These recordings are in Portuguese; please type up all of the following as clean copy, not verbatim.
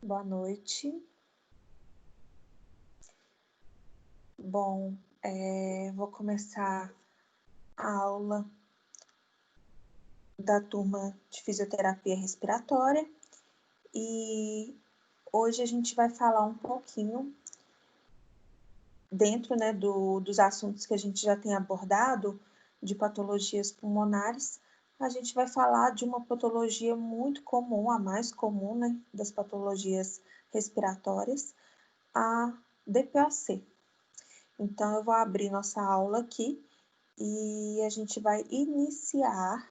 Boa noite. Bom, vou começar a aula da turma de fisioterapia respiratória e hoje a gente vai falar um pouquinho dentro, né, dos assuntos que a gente já tem abordado de patologias pulmonares. A gente vai falar de uma patologia muito comum, a mais comum, né, das patologias respiratórias, a DPOC. Então, eu vou abrir nossa aula aqui e a gente vai iniciar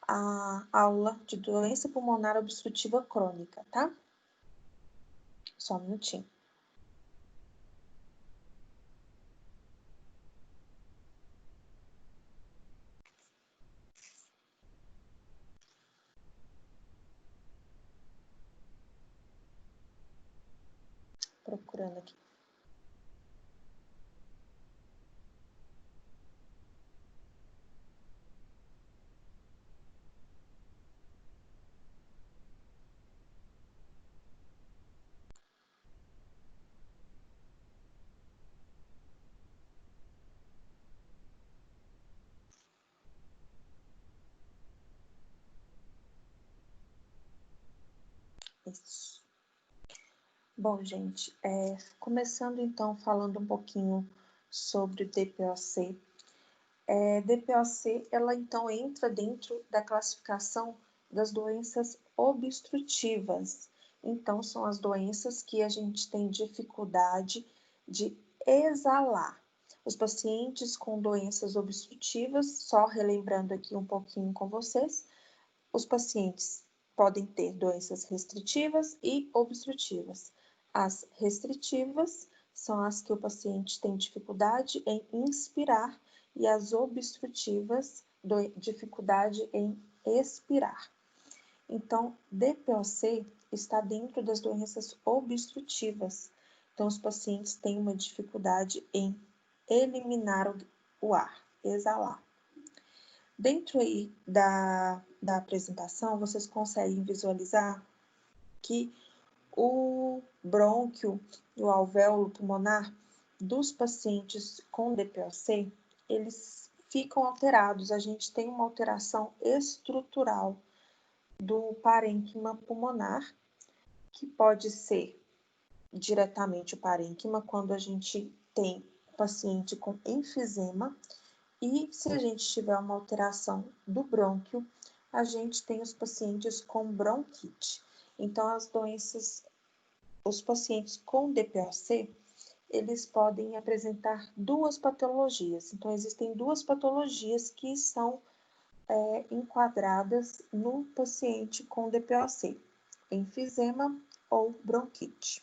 a aula de doença pulmonar obstrutiva crônica, tá? Só um minutinho. Procurando aqui. Isso. Bom, gente, começando então falando um pouquinho sobre o DPOC. DPOC, ela então entra dentro da classificação das doenças obstrutivas. Então, são as doenças que a gente tem dificuldade de exalar. Os pacientes com doenças obstrutivas, só relembrando aqui um pouquinho com vocês, os pacientes podem ter doenças restritivas e obstrutivas. As restritivas são as que o paciente tem dificuldade em inspirar e as obstrutivas, dificuldade em expirar. Então, DPOC está dentro das doenças obstrutivas. Então, os pacientes têm uma dificuldade em eliminar o ar, exalar. Dentro aí da apresentação, vocês conseguem visualizar que o brônquio e o alvéolo pulmonar dos pacientes com DPOC, eles ficam alterados. A gente tem uma alteração estrutural do parênquima pulmonar, que pode ser diretamente o parênquima, quando a gente tem o paciente com enfisema, e se a gente tiver uma alteração do brônquio, a gente tem os pacientes com bronquite. Então, os pacientes com DPOC, eles podem apresentar duas patologias. Então, existem duas patologias que são enquadradas no paciente com DPOC, enfisema ou bronquite.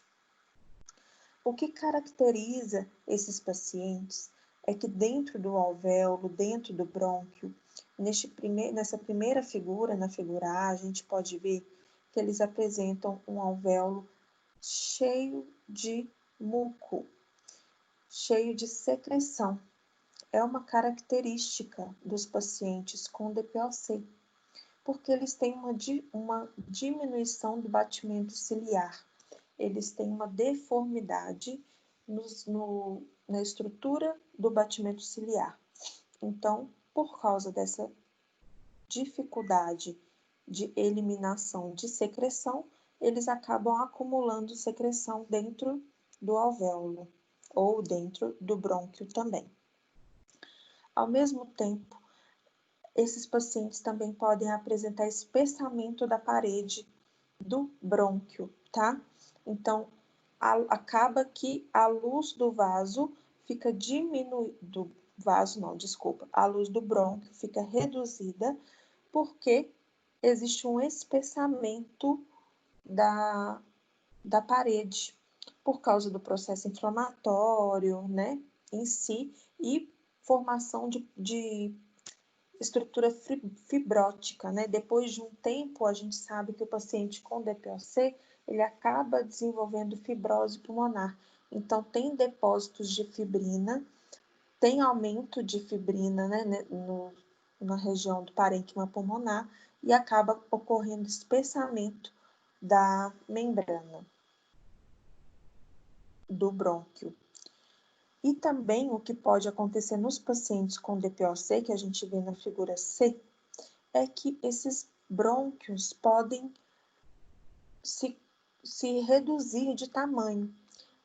O que caracteriza esses pacientes é que dentro do alvéolo, dentro do brônquio, nessa primeira figura, na figura A, a gente pode ver que eles apresentam um alvéolo cheio de muco, cheio de secreção. É uma característica dos pacientes com DPOC, porque eles têm uma diminuição do batimento ciliar. Eles têm uma deformidade na estrutura do batimento ciliar. Então, por causa dessa dificuldade de eliminação de secreção, eles acabam acumulando secreção dentro do alvéolo ou dentro do brônquio também. Ao mesmo tempo, esses pacientes também podem apresentar espessamento da parede do brônquio, tá? Então, acaba que a luz do vaso fica diminuída, a luz do brônquio fica reduzida porque existe um espessamento da parede por causa do processo inflamatório, né, em si, e formação de estrutura fibrótica, né? Depois de um tempo, a gente sabe que o paciente com DPOC, ele acaba desenvolvendo fibrose pulmonar. Então, tem depósitos de fibrina, tem aumento de fibrina, né, na região do parênquima pulmonar e acaba ocorrendo espessamento da membrana. do brônquio. E também o que pode acontecer nos pacientes com DPOC, que a gente vê na figura C, é que esses brônquios podem se reduzir de tamanho.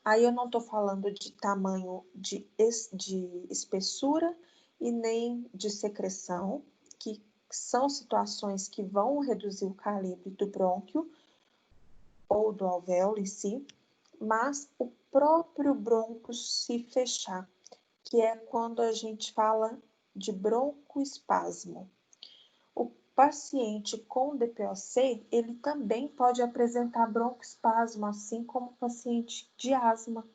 Aí eu não estou falando de tamanho de espessura e nem de secreção, que são situações que vão reduzir o calibre do brônquio ou do alvéolo em si, mas o próprio brônquio se fechar, que é quando a gente fala de broncoespasmo. O paciente com DPOC, ele também pode apresentar broncoespasmo, assim como o paciente de asma.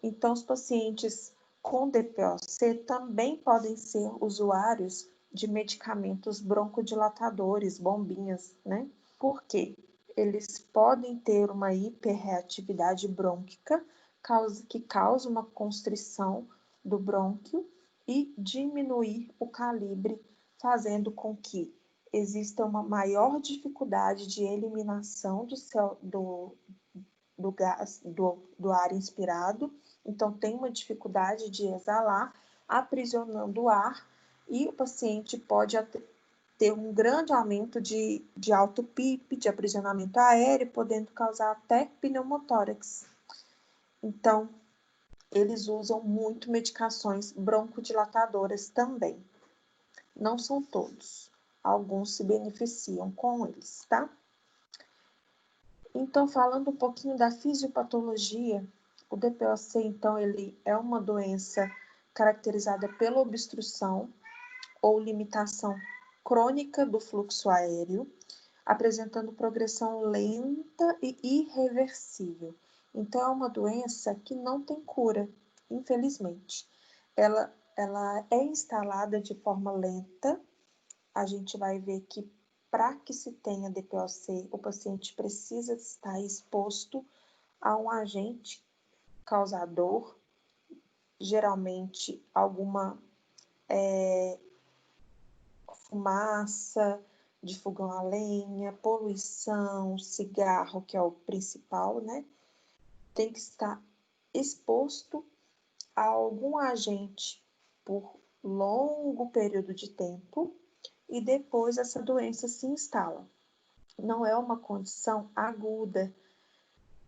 Então, os pacientes com DPOC também podem ser usuários de medicamentos broncodilatadores, bombinhas, né? Por quê? Eles podem ter uma hiperreatividade brônquica, que causa uma constrição do brônquio e diminuir o calibre, fazendo com que exista uma maior dificuldade de eliminação do gás, do ar inspirado. Então, tem uma dificuldade de exalar, aprisionando o ar, e o paciente pode ter um grande aumento de auto-PIP, de aprisionamento aéreo, podendo causar até pneumotórax. Então, eles usam muito medicações broncodilatadoras também. Não são todos, alguns se beneficiam com eles, tá? Então, falando um pouquinho da fisiopatologia, o DPOC, então, ele é uma doença caracterizada pela obstrução ou limitação crônica do fluxo aéreo, apresentando progressão lenta e irreversível. Então, é uma doença que não tem cura, infelizmente. Ela é instalada de forma lenta. A gente vai ver que para que se tenha DPOC, o paciente precisa estar exposto a um agente causador, geralmente alguma fumaça de fogão a lenha, poluição, cigarro, que é o principal, né? Tem que estar exposto a algum agente por longo período de tempo e depois essa doença se instala. Não é uma condição aguda,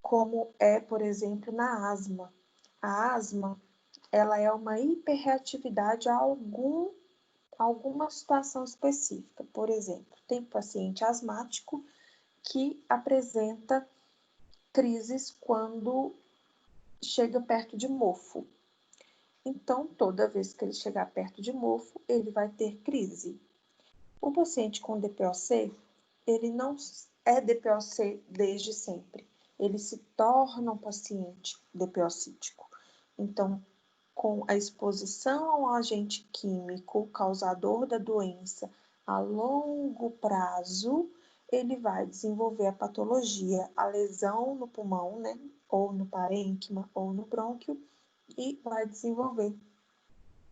como é, por exemplo, na asma. A asma, ela é uma hiperreatividade a alguma situação específica. Por exemplo, tem paciente asmático que apresenta crises quando chega perto de mofo. Então, toda vez que ele chegar perto de mofo, ele vai ter crise. O paciente com DPOC, ele não é DPOC desde sempre. Ele se torna um paciente DPOcítico. Então, com a exposição a um agente químico causador da doença a longo prazo, ele vai desenvolver a patologia, a lesão no pulmão, né? Ou no parênquima, ou no brônquio, e vai desenvolver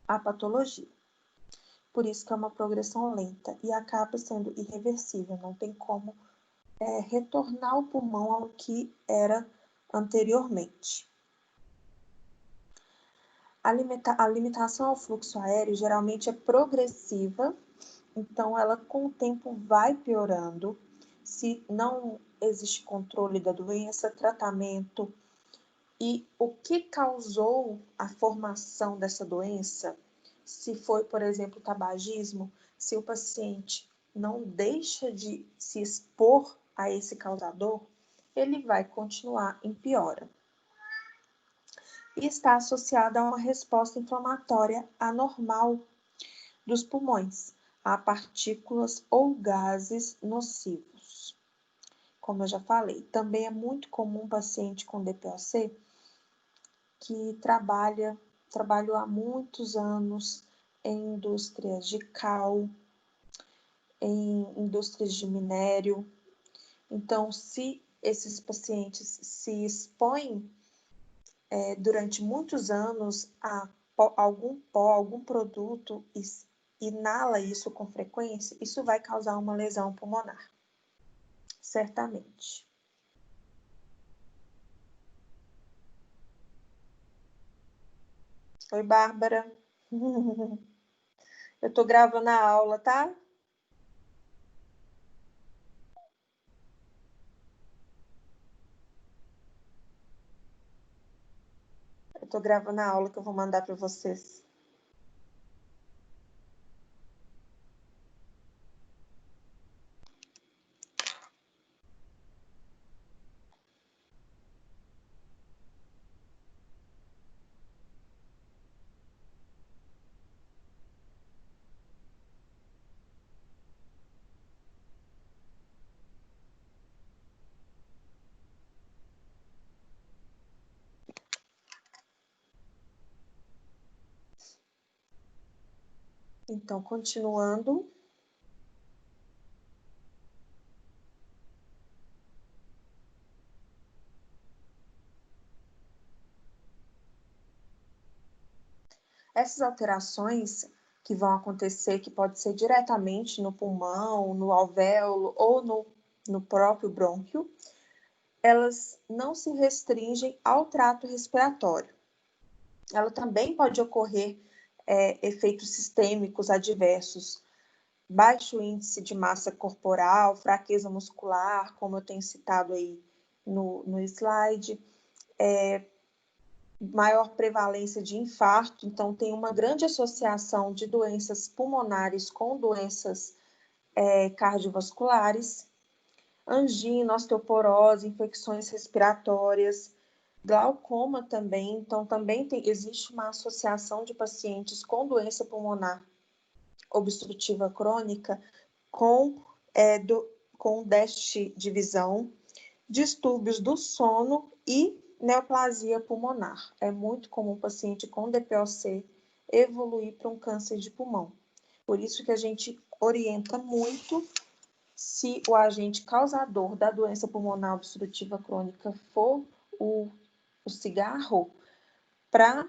a patologia. Por isso que é uma progressão lenta e acaba sendo irreversível, não tem como retornar o pulmão ao que era anteriormente. A limitação ao fluxo aéreo geralmente é progressiva, então ela com o tempo vai piorando. Se não existe controle da doença, tratamento e o que causou a formação dessa doença, se foi, por exemplo, tabagismo, se o paciente não deixa de se expor a esse causador, ele vai continuar em piora. E está associada a uma resposta inflamatória anormal dos pulmões, a partículas ou gases nocivos. Como eu já falei, também é muito comum um paciente com DPOC que trabalhou há muitos anos em indústrias de cal, em indústrias de minério. Então, se esses pacientes se expõem durante muitos anos a algum pó, algum produto, e inala isso com frequência, isso vai causar uma lesão pulmonar, certamente. Oi, Bárbara. Eu tô gravando a aula, tá? Eu tô gravando a aula que eu vou mandar para vocês. Então, continuando. Essas alterações que vão acontecer, que pode ser diretamente no pulmão, no alvéolo ou no próprio brônquio, elas não se restringem ao trato respiratório. Ela também pode ocorrer efeitos sistêmicos adversos, baixo índice de massa corporal, fraqueza muscular, como eu tenho citado aí no slide, maior prevalência de infarto, então tem uma grande associação de doenças pulmonares com doenças cardiovasculares, angina, osteoporose, infecções respiratórias, glaucoma também, então também existe uma associação de pacientes com doença pulmonar obstrutiva crônica com, com déficit de visão, distúrbios do sono e neoplasia pulmonar. É muito comum o paciente com DPOC evoluir para um câncer de pulmão. Por isso que a gente orienta muito, se o agente causador da doença pulmonar obstrutiva crônica for o cigarro, para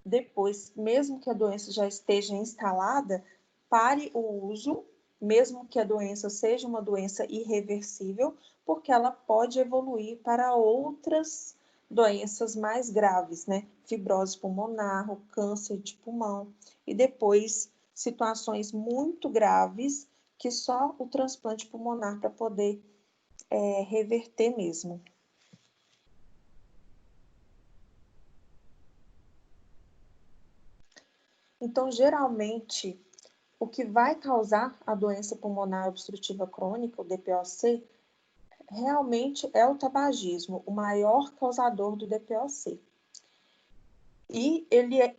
depois, mesmo que a doença já esteja instalada, pare o uso, mesmo que a doença seja uma doença irreversível, porque ela pode evoluir para outras doenças mais graves, né? Fibrose pulmonar, o câncer de pulmão, e depois situações muito graves que só o transplante pulmonar para poder reverter mesmo. Então, geralmente, o que vai causar a doença pulmonar obstrutiva crônica, o DPOC, realmente é o tabagismo, o maior causador do DPOC. E ele é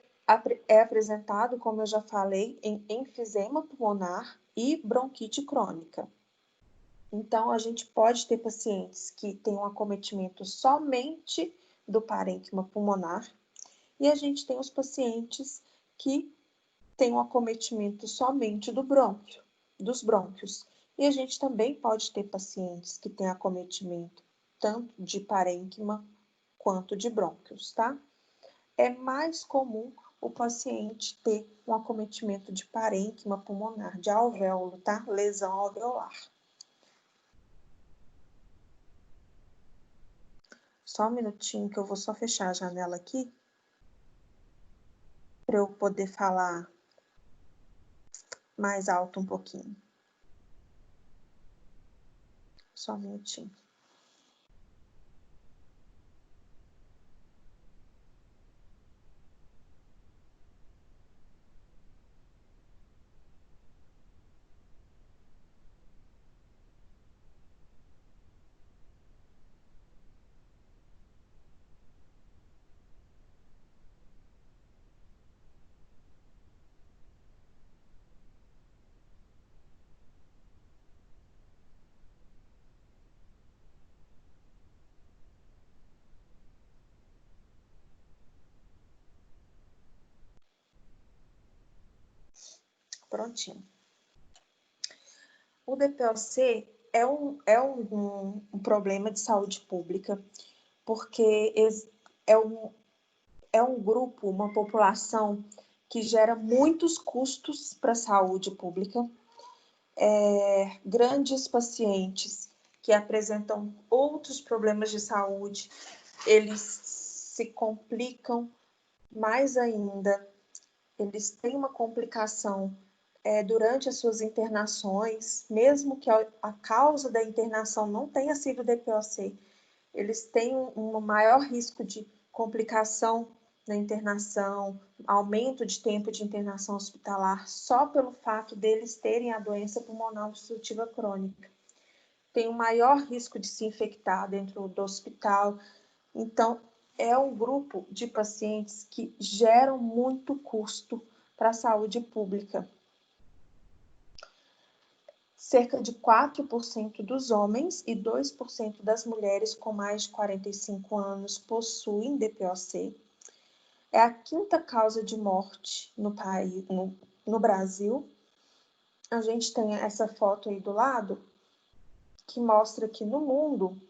apresentado, como eu já falei, em enfisema pulmonar e bronquite crônica. Então, a gente pode ter pacientes que têm um acometimento somente do parênquima pulmonar, e a gente tem os pacientes que têm um acometimento somente do brônquio, dos brônquios. E a gente também pode ter pacientes que têm acometimento tanto de parênquima quanto de brônquios, tá? É mais comum o paciente ter um acometimento de parênquima pulmonar, de alvéolo, tá? Lesão alveolar. Só um minutinho que eu vou só fechar a janela aqui para eu poder falar mais alto um pouquinho. Só um minutinho. Prontinho. O DPOC é um problema de saúde pública, porque é um grupo, uma população que gera muitos custos para a saúde pública. Grandes pacientes que apresentam outros problemas de saúde, eles se complicam mais ainda, eles têm uma complicação durante as suas internações, mesmo que a causa da internação não tenha sido DPOC, eles têm um maior risco de complicação na internação, aumento de tempo de internação hospitalar, só pelo fato deles terem a doença pulmonar obstrutiva crônica. Tem um maior risco de se infectar dentro do hospital. Então, é um grupo de pacientes que geram muito custo para a saúde pública. Cerca de 4% dos homens e 2% das mulheres com mais de 45 anos possuem DPOC. É a quinta causa de morte no Brasil. A gente tem essa foto aí do lado, que mostra que no mundo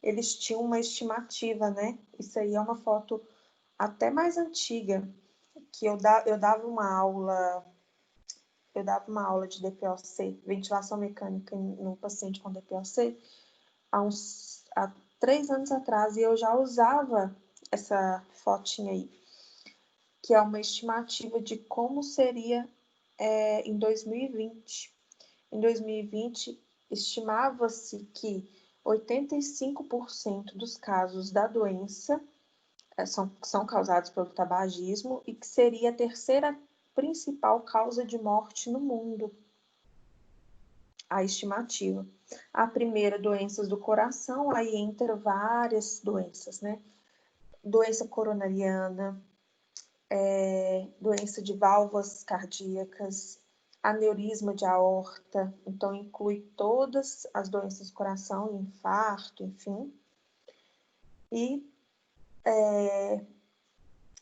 eles tinham uma estimativa, né? Isso aí é uma foto até mais antiga, que eu dava uma aula de DPOC, ventilação mecânica no paciente com DPOC, há 3 anos atrás, e eu já usava essa fotinha aí, que é uma estimativa de como seria em 2020. Em 2020, estimava-se que 85% dos casos da doença são causados pelo tabagismo e que seria a terceira principal causa de morte no mundo, a estimativa. A primeira, doenças do coração, aí entra várias doenças, né? Doença coronariana, doença de válvulas cardíacas, aneurisma de aorta, então inclui todas as doenças do coração, infarto, enfim. E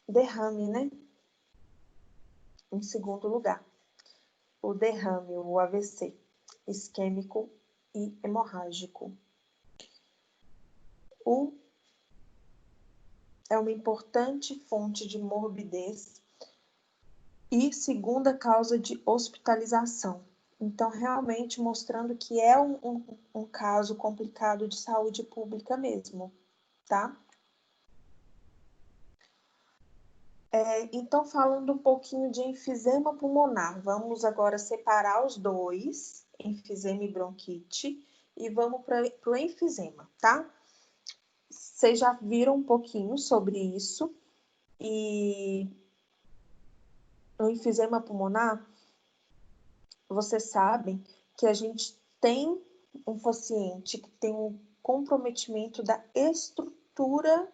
derrame, né? Em segundo lugar, o derrame, o AVC, isquêmico e hemorrágico. É uma importante fonte de morbidez e segunda causa de hospitalização. Então, realmente mostrando que é um caso complicado de saúde pública mesmo, tá? Então, falando um pouquinho de enfisema pulmonar, vamos agora separar os dois, enfisema e bronquite, e vamos para o enfisema, tá? Vocês já viram um pouquinho sobre isso, e no enfisema pulmonar, vocês sabem que a gente tem um paciente que tem um comprometimento da estrutura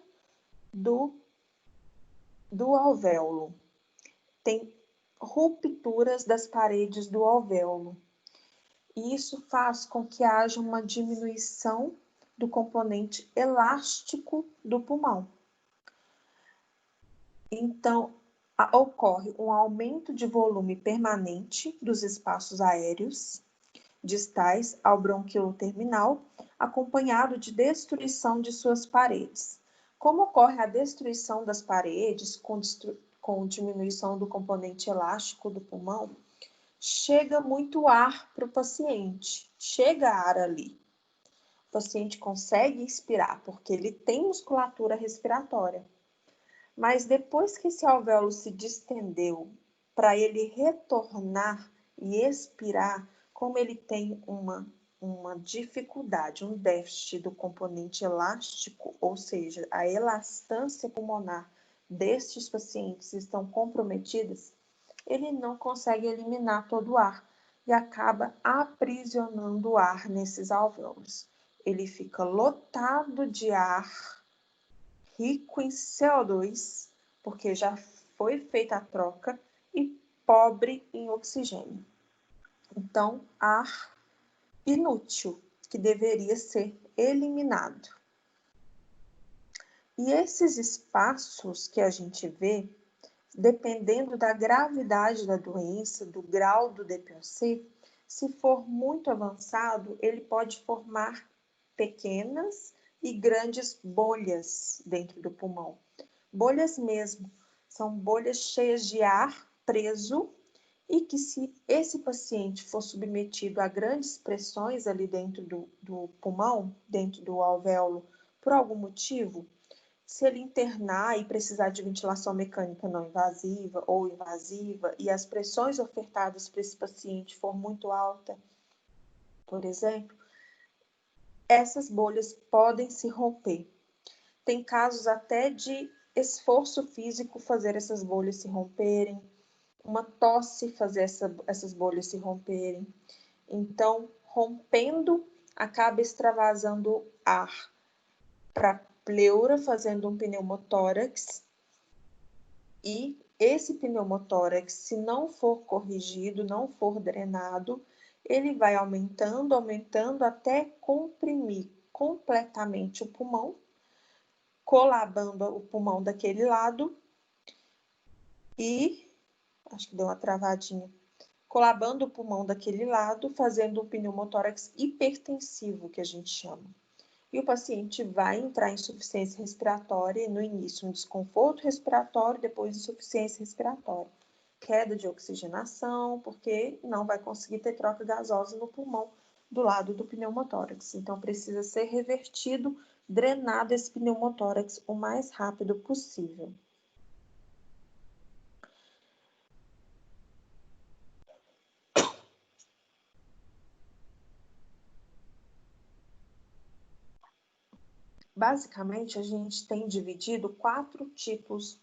do alvéolo. Tem rupturas das paredes do alvéolo. E isso faz com que haja uma diminuição do componente elástico do pulmão. Então, ocorre um aumento de volume permanente dos espaços aéreos distais ao bronquíolo terminal, acompanhado de destruição de suas paredes. Como ocorre a destruição das paredes com diminuição do componente elástico do pulmão, chega muito ar para o paciente, chega ar ali. O paciente consegue inspirar, porque ele tem musculatura respiratória. Mas depois que esse alvéolo se distendeu, para ele retornar e expirar, como ele tem uma dificuldade, um déficit do componente elástico, ou seja, a elastância pulmonar destes pacientes estão comprometidas, ele não consegue eliminar todo o ar e acaba aprisionando o ar nesses alvéolos. Ele fica lotado de ar rico em CO2, porque já foi feita a troca, e pobre em oxigênio. Então, ar inútil, que deveria ser eliminado. E esses espaços que a gente vê, dependendo da gravidade da doença, do grau do DPOC, se for muito avançado, ele pode formar pequenas e grandes bolhas dentro do pulmão. Bolhas mesmo, são bolhas cheias de ar preso e que, se esse paciente for submetido a grandes pressões ali dentro do pulmão, dentro do alvéolo, por algum motivo, Se ele internar e precisar de ventilação mecânica não invasiva ou invasiva e as pressões ofertadas para esse paciente for muito alta, por exemplo, essas bolhas podem se romper. Tem casos até de esforço físico fazer essas bolhas se romperem, uma tosse fazer essas bolhas se romperem. Então, rompendo, acaba extravasando ar para a pleura, fazendo um pneumotórax. E esse pneumotórax, se não for corrigido, não for drenado, ele vai aumentando, aumentando até comprimir completamente o pulmão, colabando o pulmão daquele lado e, acho que deu uma travadinha, colabando o pulmão daquele lado, fazendo um pneumotórax hipertensivo, que a gente chama. E o paciente vai entrar em insuficiência respiratória, no início um desconforto respiratório, depois insuficiência respiratória. Queda de oxigenação, porque não vai conseguir ter troca gasosa no pulmão do lado do pneumotórax. Então, precisa ser revertido, drenado esse pneumotórax o mais rápido possível. Basicamente, a gente tem dividido 4 tipos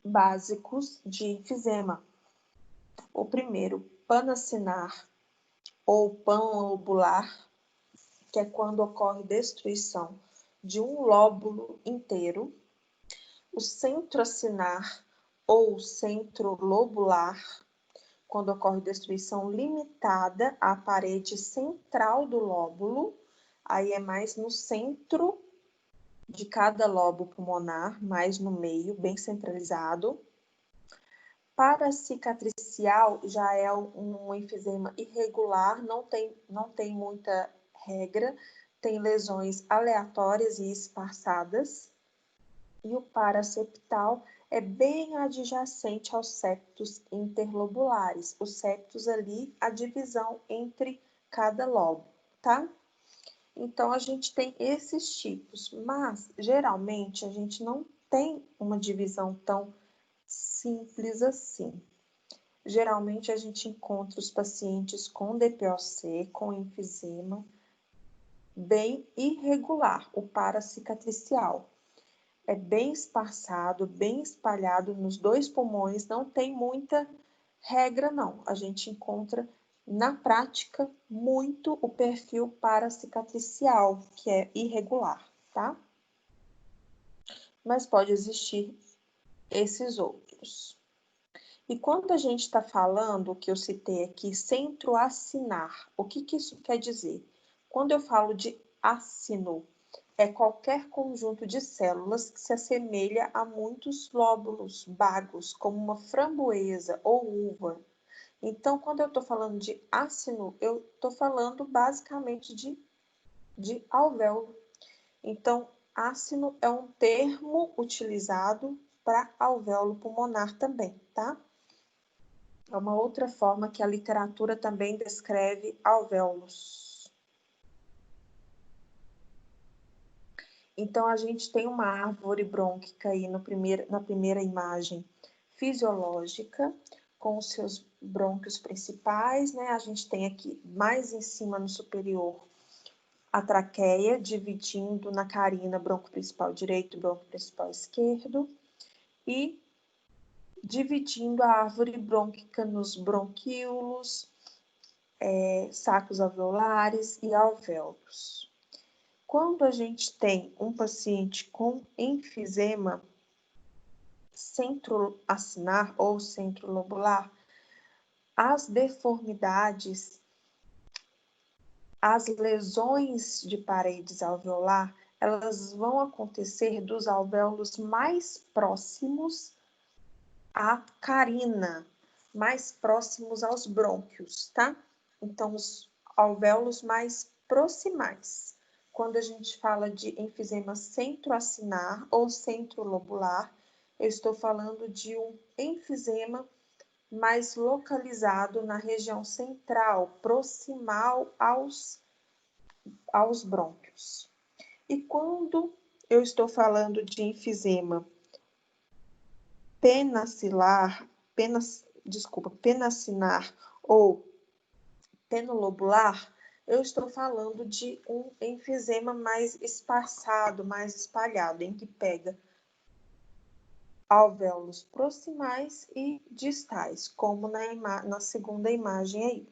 básicos de enfisema. O primeiro, panacinar ou panlobular, que é quando ocorre destruição de um lóbulo inteiro. O centroacinar ou centrolobular, quando ocorre destruição limitada à parede central do lóbulo, aí é mais no centro de cada lobo pulmonar, mais no meio, bem centralizado. Paracicatricial já é um enfisema irregular, não tem muita regra, tem lesões aleatórias e esparçadas. E o paraseptal é bem adjacente aos septos interlobulares. Os septos ali, a divisão entre cada lobo, tá? Então, a gente tem esses tipos, mas geralmente a gente não tem uma divisão tão simples assim. Geralmente a gente encontra os pacientes com DPOC, com enfisema, bem irregular, o paracicatricial. É bem esparçado, bem espalhado nos 2 pulmões, não tem muita regra não. A gente encontra na prática muito o perfil paracicatricial, que é irregular, tá? Mas pode existir esses outros. E quando a gente está falando, o que eu citei aqui, centroacinar, o que isso quer dizer? Quando eu falo de acino, é qualquer conjunto de células que se assemelha a muitos lóbulos bagos, como uma framboesa ou uva. Então, quando eu estou falando de acino, eu estou falando basicamente de alvéolo. Então, acino é um termo utilizado para alvéolo pulmonar também, tá? É uma outra forma que a literatura também descreve alvéolos. Então, a gente tem uma árvore brônquica aí na primeira imagem fisiológica, com os seus brônquios principais, né? A gente tem aqui, mais em cima no superior, a traqueia, dividindo na carina bronco principal direito e bronco principal esquerdo, e dividindo a árvore brônquica nos bronquíolos, sacos alveolares e alvéolos. Quando a gente tem um paciente com enfisema centroacinar ou centrolobular, as deformidades, as lesões de paredes alveolar, elas vão acontecer dos alvéolos mais próximos à carina, mais próximos aos brônquios, tá? Então, os alvéolos mais proximais. Quando a gente fala de enfisema centroacinar ou centrolobular, eu estou falando de um enfisema mais localizado na região central, proximal aos brônquios. E quando eu estou falando de enfisema penacilar, penacinar ou penolobular, eu estou falando de um enfisema mais espaçado, mais espalhado, em que pega alvéolos proximais e distais, como na segunda imagem aí.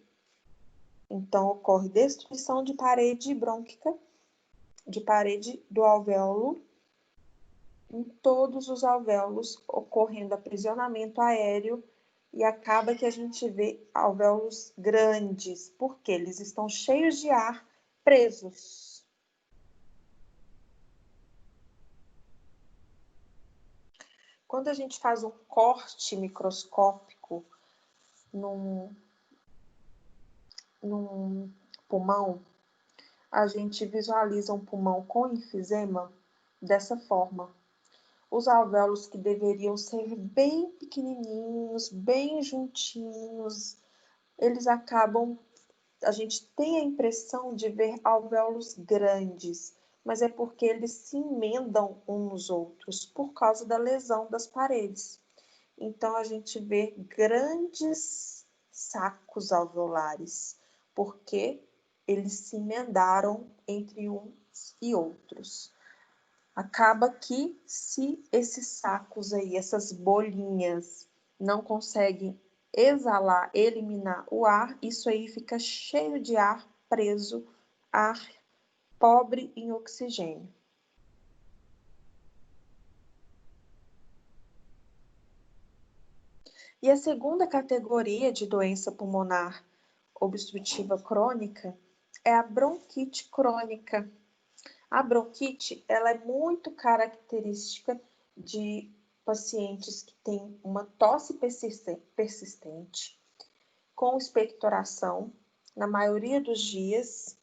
Então, ocorre destruição de parede brônquica, de parede do alvéolo, em todos os alvéolos, ocorrendo aprisionamento aéreo, e acaba que a gente vê alvéolos grandes, porque eles estão cheios de ar presos. Quando a gente faz um corte microscópico num pulmão, a gente visualiza um pulmão com enfisema dessa forma. Os alvéolos que deveriam ser bem pequenininhos, bem juntinhos, eles acabam, a gente tem a impressão de ver alvéolos grandes, mas é porque eles se emendam uns nos outros por causa da lesão das paredes. Então, a gente vê grandes sacos alveolares, porque eles se emendaram entre uns e outros. Acaba que, se esses sacos aí, essas bolinhas, não conseguem exalar, eliminar o ar, isso aí fica cheio de ar preso, ar pobre em oxigênio. E a segunda categoria de doença pulmonar obstrutiva crônica é a bronquite crônica. A bronquite, ela é muito característica de pacientes que têm uma tosse persistente, com expectoração, na maioria dos dias,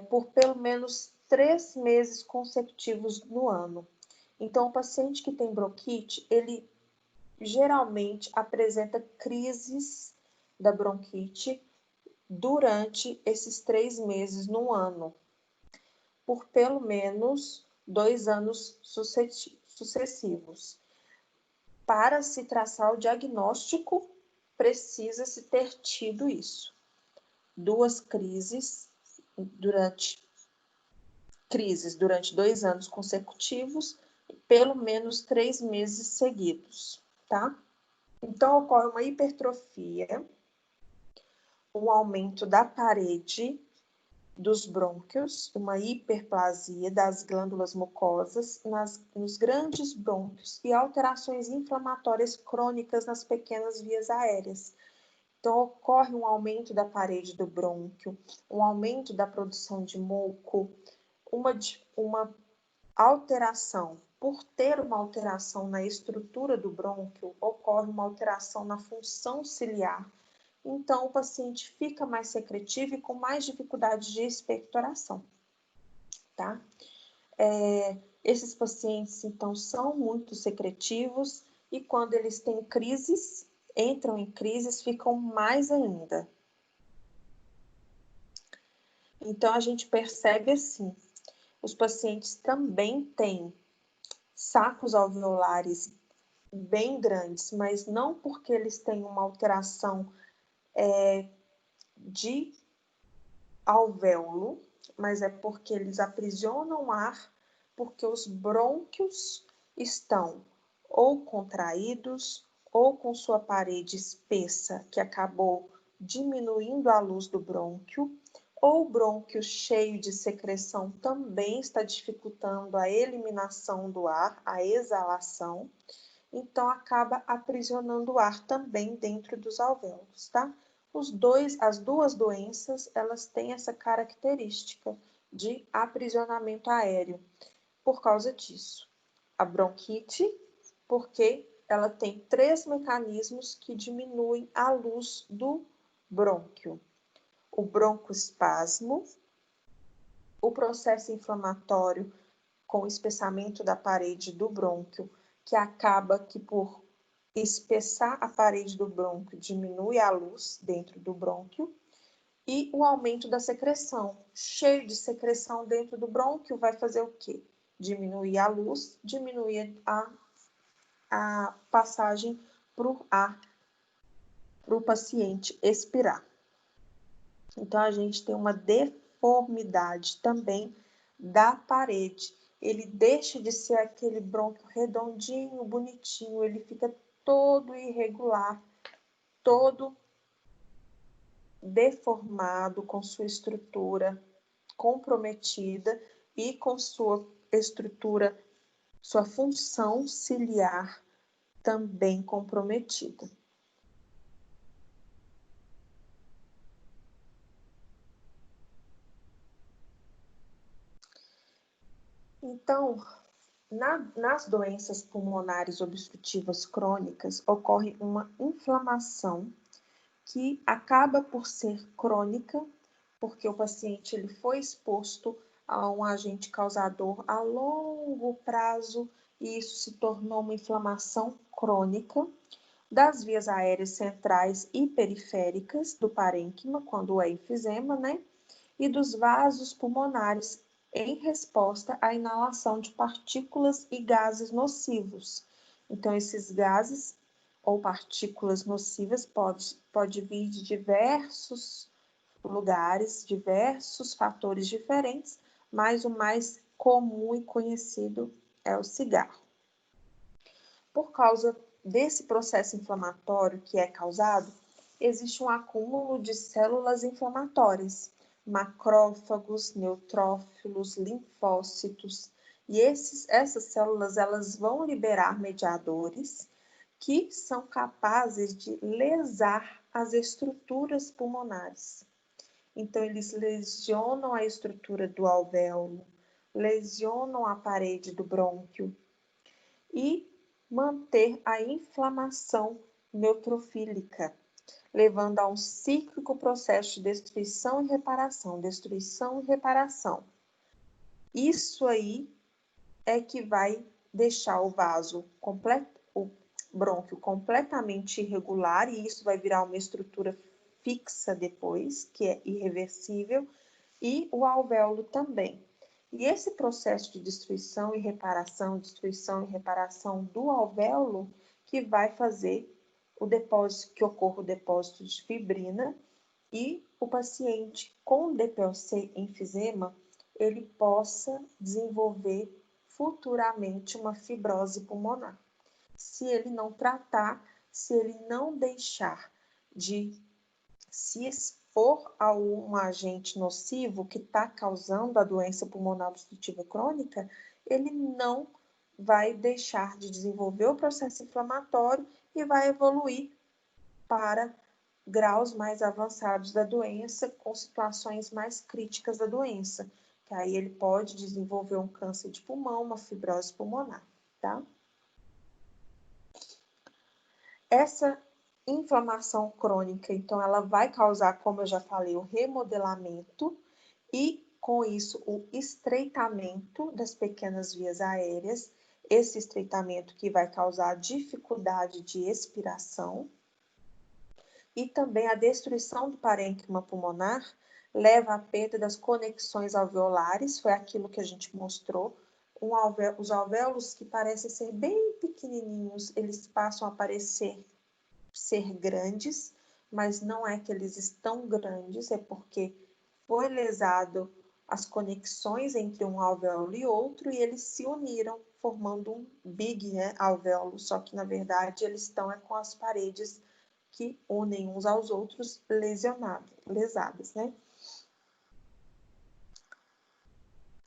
por pelo menos 3 meses consecutivos no ano. Então, o paciente que tem bronquite, ele geralmente apresenta crises da bronquite durante esses 3 meses no ano, por pelo menos 2 anos sucessivos. Para se traçar o diagnóstico, precisa-se ter tido isso. 2 crises durante 2 anos consecutivos, pelo menos 3 meses seguidos, tá? Então, ocorre uma hipertrofia, um aumento da parede dos brônquios, uma hiperplasia das glândulas mucosas nos grandes brônquios e alterações inflamatórias crônicas nas pequenas vias aéreas. Então, ocorre um aumento da parede do brônquio, um aumento da produção de muco, uma alteração. Por ter uma alteração na estrutura do brônquio, ocorre uma alteração na função ciliar. Então, o paciente fica mais secretivo e com mais dificuldade de expectoração, tá? Esses pacientes, então, são muito secretivos e quando eles têm crises, entram em crises, ficam mais ainda. Então, a gente percebe assim, os pacientes também têm sacos alveolares bem grandes, mas não porque eles têm uma alteração de alvéolo, mas é porque eles aprisionam ar, porque os brônquios estão ou contraídos ou com sua parede espessa, que acabou diminuindo a luz do brônquio, ou o brônquio cheio de secreção também está dificultando a eliminação do ar, a exalação, então acaba aprisionando o ar também dentro dos alvéolos, tá? As duas doenças, elas têm essa característica de aprisionamento aéreo por causa disso. A bronquite, porque ela tem 3 mecanismos que diminuem a luz do brônquio. O broncoespasmo, o processo inflamatório com o espessamento da parede do brônquio, que acaba que por espessar a parede do brônquio diminui a luz dentro do brônquio, e o aumento da secreção. Cheio de secreção dentro do brônquio vai fazer o quê? diminuir a luz, diminuir a passagem para o ar, para o paciente expirar. Então, a gente tem uma deformidade também da parede. Ele deixa de ser aquele brônquio redondinho, bonitinho, ele fica todo irregular, todo deformado, com sua estrutura comprometida e com sua estrutura, sua função ciliar também comprometida. Então, nas doenças pulmonares obstrutivas crônicas, ocorre uma inflamação que acaba por ser crônica, porque o paciente ele foi exposto a um agente causador a longo prazo e isso se tornou uma inflamação crônica das vias aéreas centrais e periféricas do parênquima, quando é enfisema, né? E dos vasos pulmonares em resposta à inalação de partículas e gases nocivos. Então, esses gases ou partículas nocivas pode vir de diversos lugares, diversos fatores diferentes, mas o mais comum e conhecido é o cigarro. Por causa desse processo inflamatório que é causado, existe um acúmulo de células inflamatórias, macrófagos, neutrófilos, linfócitos, e essas células elas vão liberar mediadores que são capazes de lesar as estruturas pulmonares. Então, eles lesionam a estrutura do alvéolo, lesionam a parede do brônquio e manter a inflamação neutrofílica, levando a um cíclico processo de destruição e reparação, destruição e reparação. Isso aí é que vai deixar o vaso completo, o brônquio completamente irregular, e isso vai virar uma estrutura fixa depois, que é irreversível, e o alvéolo também. E esse processo de destruição e reparação do alvéolo que vai fazer o depósito, que ocorra o depósito de fibrina, e o paciente com DPOC enfisema, ele possa desenvolver futuramente uma fibrose pulmonar. Se ele não tratar, se ele não deixar de se expor a um agente nocivo que está causando a doença pulmonar obstrutiva crônica, ele não vai deixar de desenvolver o processo inflamatório e vai evoluir para graus mais avançados da doença, com situações mais críticas da doença, que aí ele pode desenvolver um câncer de pulmão, uma fibrose pulmonar, tá? Essa inflamação crônica, então, ela vai causar, como eu já falei, o remodelamento e, com isso, o estreitamento das pequenas vias aéreas, esse estreitamento que vai causar dificuldade de expiração, e também a destruição do parênquima pulmonar leva à perda das conexões alveolares, foi aquilo que a gente mostrou. Os alvéolos que parecem ser bem pequenininhos, eles passam a parecer ser grandes, mas não é que eles estão grandes, é porque foi lesado as conexões entre um alvéolo e outro e eles se uniram, formando um big, né, alvéolo, só que na verdade eles estão com as paredes que unem uns aos outros lesadas, né?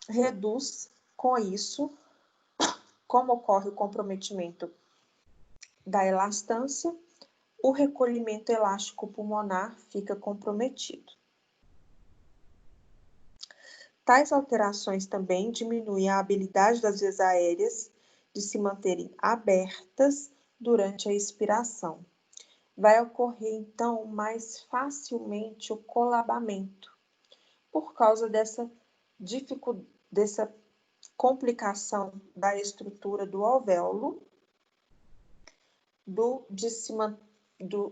Reduz com isso, como ocorre o comprometimento da elastância, o recolhimento elástico pulmonar fica comprometido. Tais alterações também diminuem a habilidade das vias aéreas de se manterem abertas durante a expiração. Vai ocorrer, então, mais facilmente o colabamento, por causa dessa complicação da estrutura do alvéolo,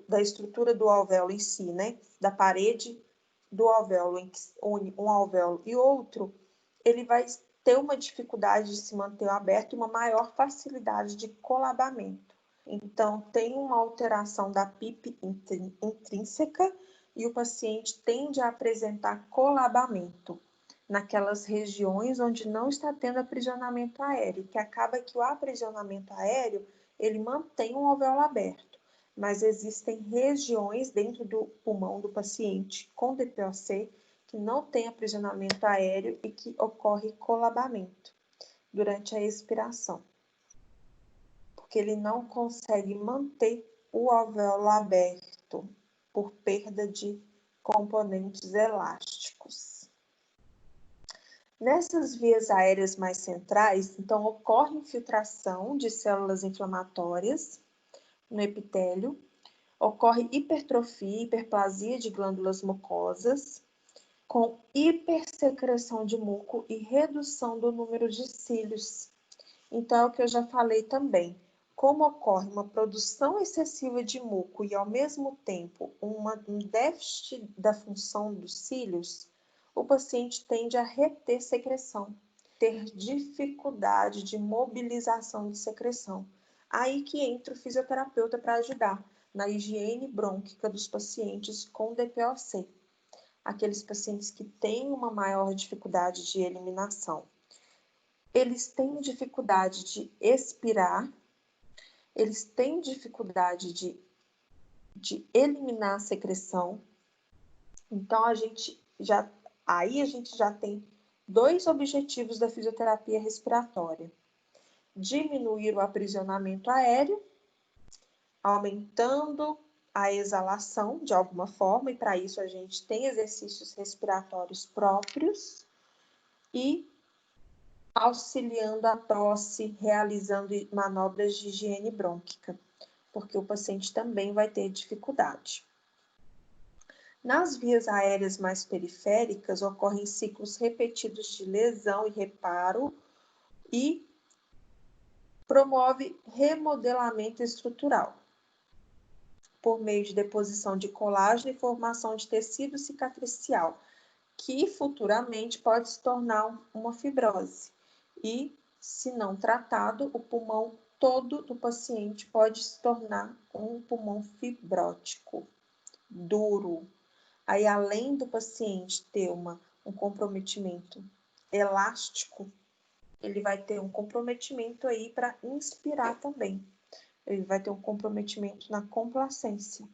da estrutura do alvéolo em si, né? Da parede do alvéolo, em que une um alvéolo e outro, ele vai ter uma dificuldade de se manter aberto e uma maior facilidade de colabamento. Então, tem uma alteração da PIP intrínseca e o paciente tende a apresentar colabamento naquelas regiões onde não está tendo aprisionamento aéreo, que acaba que o aprisionamento aéreo, ele mantém um alvéolo aberto, mas existem regiões dentro do pulmão do paciente com DPOC que não tem aprisionamento aéreo e que ocorre colabamento durante a expiração, porque ele não consegue manter o alvéolo aberto por perda de componentes elásticos. Nessas vias aéreas mais centrais, então, ocorre infiltração de células inflamatórias no epitélio, ocorre hipertrofia, hiperplasia de glândulas mucosas, com hipersecreção de muco e redução do número de cílios. Então, é o que eu já falei também. Como ocorre uma produção excessiva de muco e, ao mesmo tempo, um déficit da função dos cílios, o paciente tende a reter secreção, ter dificuldade de mobilização de secreção. Aí que entra o fisioterapeuta para ajudar na higiene brônquica dos pacientes com DPOC. Aqueles pacientes que têm uma maior dificuldade de eliminação. Eles têm dificuldade de expirar, eles têm dificuldade de eliminar a secreção. Então, a gente já tem dois objetivos da fisioterapia respiratória: diminuir o aprisionamento aéreo, aumentando a exalação de alguma forma, e para isso a gente tem exercícios respiratórios próprios, e auxiliando a tosse, realizando manobras de higiene brônquica, porque o paciente também vai ter dificuldade. Nas vias aéreas mais periféricas, ocorrem ciclos repetidos de lesão e reparo e promove remodelamento estrutural por meio de deposição de colágeno e formação de tecido cicatricial, que futuramente pode se tornar uma fibrose. E, se não tratado, o pulmão todo do paciente pode se tornar um pulmão fibrótico, duro. Aí, além do paciente ter um comprometimento elástico, ele vai ter um comprometimento aí para inspirar também. Ele vai ter um comprometimento na complacência,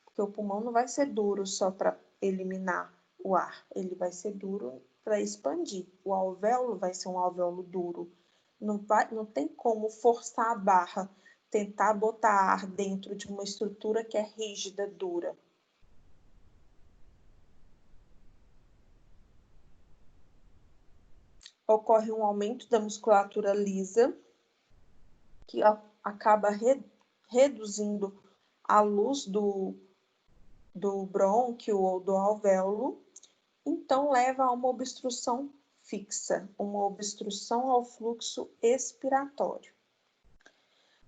porque o pulmão não vai ser duro só para eliminar o ar, ele vai ser duro para expandir. O alvéolo vai ser um alvéolo duro. Não tem como forçar a barra, tentar botar ar dentro de uma estrutura que é rígida, dura. Ocorre um aumento da musculatura lisa, que acaba reduzindo a luz do brônquio ou do alvéolo, então leva a uma obstrução fixa, uma obstrução ao fluxo expiratório.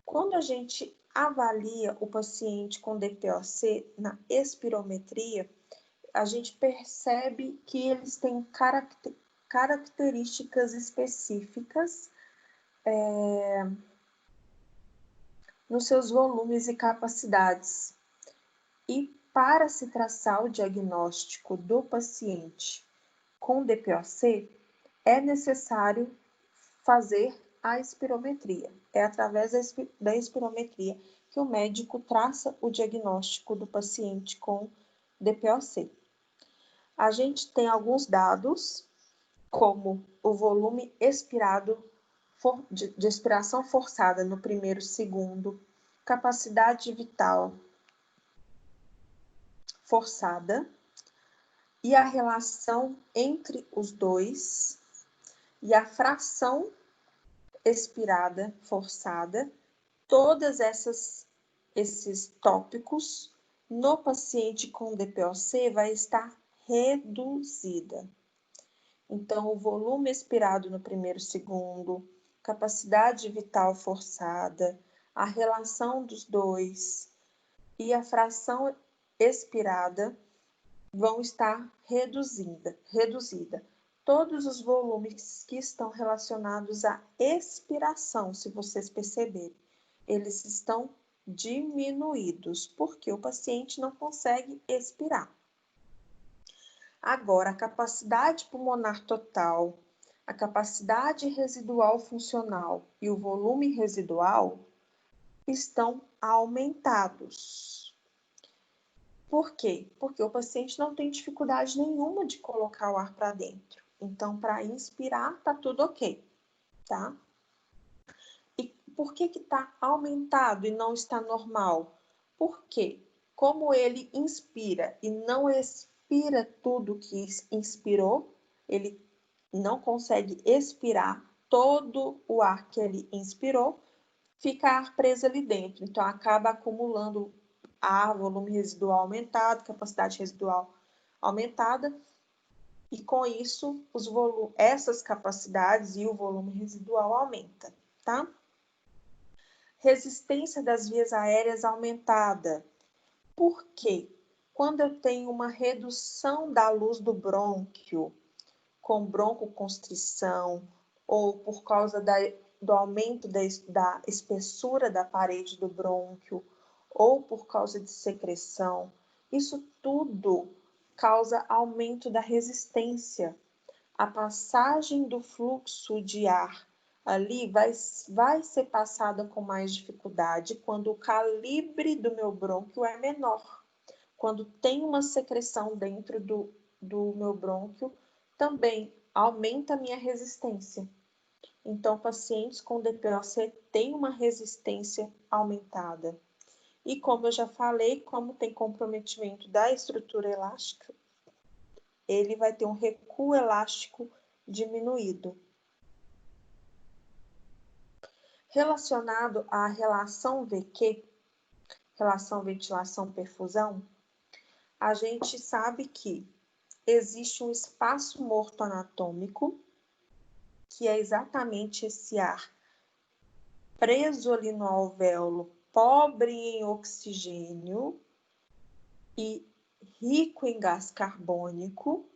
Quando a gente avalia o paciente com DPOC na espirometria, a gente percebe que eles têm características específicas nos seus volumes e capacidades. E para se traçar o diagnóstico do paciente com DPOC, é necessário fazer a espirometria. É através da espirometria que o médico traça o diagnóstico do paciente com DPOC. A gente tem alguns dados, como o volume expirado de expiração forçada no primeiro segundo, capacidade vital forçada e a relação entre os dois e a fração expirada forçada, todas esses tópicos no paciente com DPOC vai estar reduzida. Então, o volume expirado no primeiro segundo, capacidade vital forçada, a relação dos dois e a fração expirada vão estar reduzida. todos os volumes que estão relacionados à expiração, se vocês perceberem, eles estão diminuídos, porque o paciente não consegue expirar. Agora, a capacidade pulmonar total, a capacidade residual funcional e o volume residual estão aumentados. Por quê? Porque o paciente não tem dificuldade nenhuma de colocar o ar para dentro. Então, para inspirar, tá tudo ok, tá? E por que que tá aumentado e não está normal? Porque, como ele inspira e não expira tudo que inspirou, ele não consegue expirar todo o ar que ele inspirou, fica ar preso ali dentro. Então, acaba acumulando ar, volume residual aumentado, capacidade residual aumentada, e com isso, essas capacidades e o volume residual aumenta, tá? Resistência das vias aéreas aumentada. Por quê? Quando eu tenho uma redução da luz do brônquio, com broncoconstrição, ou por causa do aumento da espessura da parede do brônquio, ou por causa de secreção, isso tudo causa aumento da resistência. A passagem do fluxo de ar ali vai ser passada com mais dificuldade quando o calibre do meu brônquio é menor. Quando tem uma secreção dentro do meu brônquio, também aumenta a minha resistência. Então, pacientes com DPOC têm uma resistência aumentada. E como eu já falei, como tem comprometimento da estrutura elástica, ele vai ter um recuo elástico diminuído. Relacionado à relação VQ, relação ventilação-perfusão, a gente sabe que existe um espaço morto anatômico, que é exatamente esse ar preso ali no alvéolo, pobre em oxigênio e rico em gás carbônico,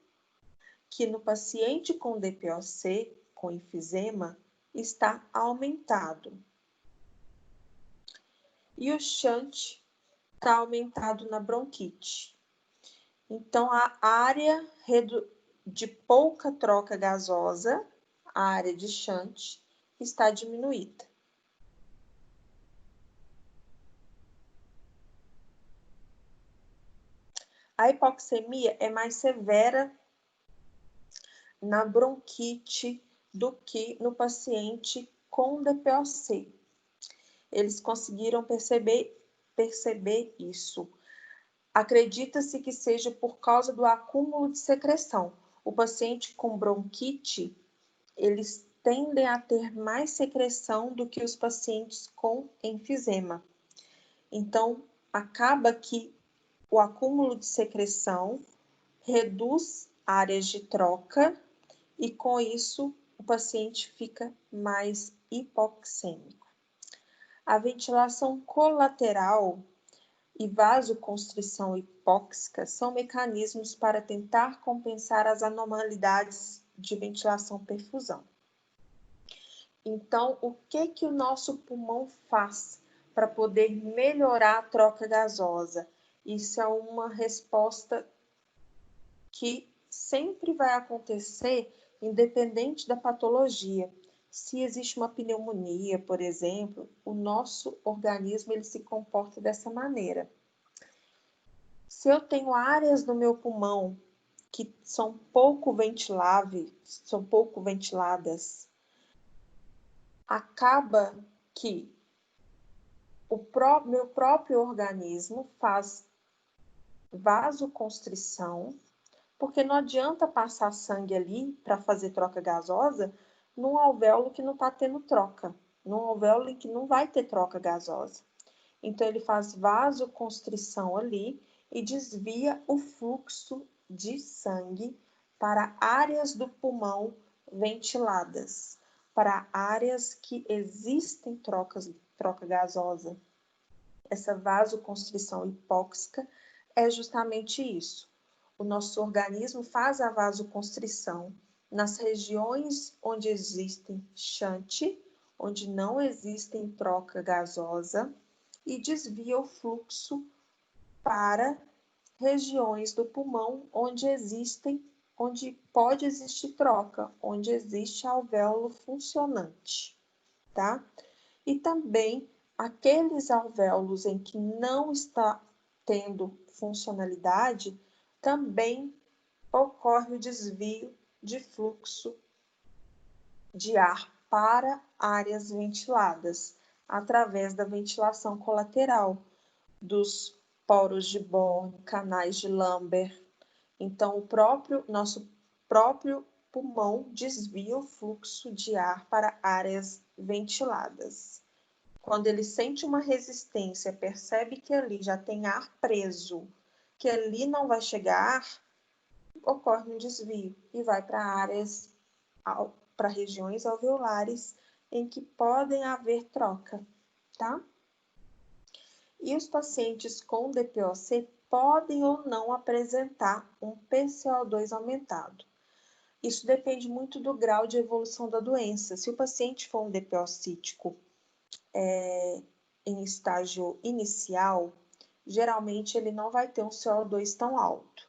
que no paciente com DPOC, com enfisema, está aumentado. E o shunt está aumentado na bronquite. Então, a área de pouca troca gasosa, a área de shunt, está diminuída. A hipoxemia é mais severa na bronquite do que no paciente com DPOC. Eles conseguiram perceber isso. Acredita-se que seja por causa do acúmulo de secreção. O paciente com bronquite, eles tendem a ter mais secreção do que os pacientes com enfisema. Então, acaba que o acúmulo de secreção reduz áreas de troca e, com isso, o paciente fica mais hipoxêmico. A ventilação colateral e vasoconstrição hipóxica são mecanismos para tentar compensar as anormalidades de ventilação-perfusão. Então, o que o nosso pulmão faz para poder melhorar a troca gasosa? Isso é uma resposta que sempre vai acontecer, independente da patologia. Se existe uma pneumonia, por exemplo, o nosso organismo ele se comporta dessa maneira. Se eu tenho áreas no meu pulmão que são pouco ventiláveis, são pouco ventiladas, acaba que meu próprio organismo faz vasoconstrição, porque não adianta passar sangue ali para fazer troca gasosa num alvéolo que não está tendo troca, num alvéolo em que não vai ter troca gasosa. Então, ele faz vasoconstrição ali e desvia o fluxo de sangue para áreas do pulmão ventiladas, para áreas que existem troca gasosa. Essa vasoconstrição hipóxica é justamente isso. O nosso organismo faz a vasoconstrição nas regiões onde existem shunt, onde não existem troca gasosa, e desvia o fluxo para regiões do pulmão onde pode existir troca, onde existe alvéolo funcionante, tá? E também aqueles alvéolos em que não está tendo funcionalidade, também ocorre o desvio de fluxo de ar para áreas ventiladas, através da ventilação colateral dos poros de Born, canais de Lambert. Então, nosso próprio pulmão desvia o fluxo de ar para áreas ventiladas. Quando ele sente uma resistência, percebe que ali já tem ar preso, que ali não vai chegar ar, ocorre um desvio e vai para regiões alveolares em que podem haver troca, tá? E os pacientes com DPOC podem ou não apresentar um PCO2 aumentado. Isso depende muito do grau de evolução da doença. Se o paciente for um DPO-cítico em estágio inicial, geralmente ele não vai ter um CO2 tão alto.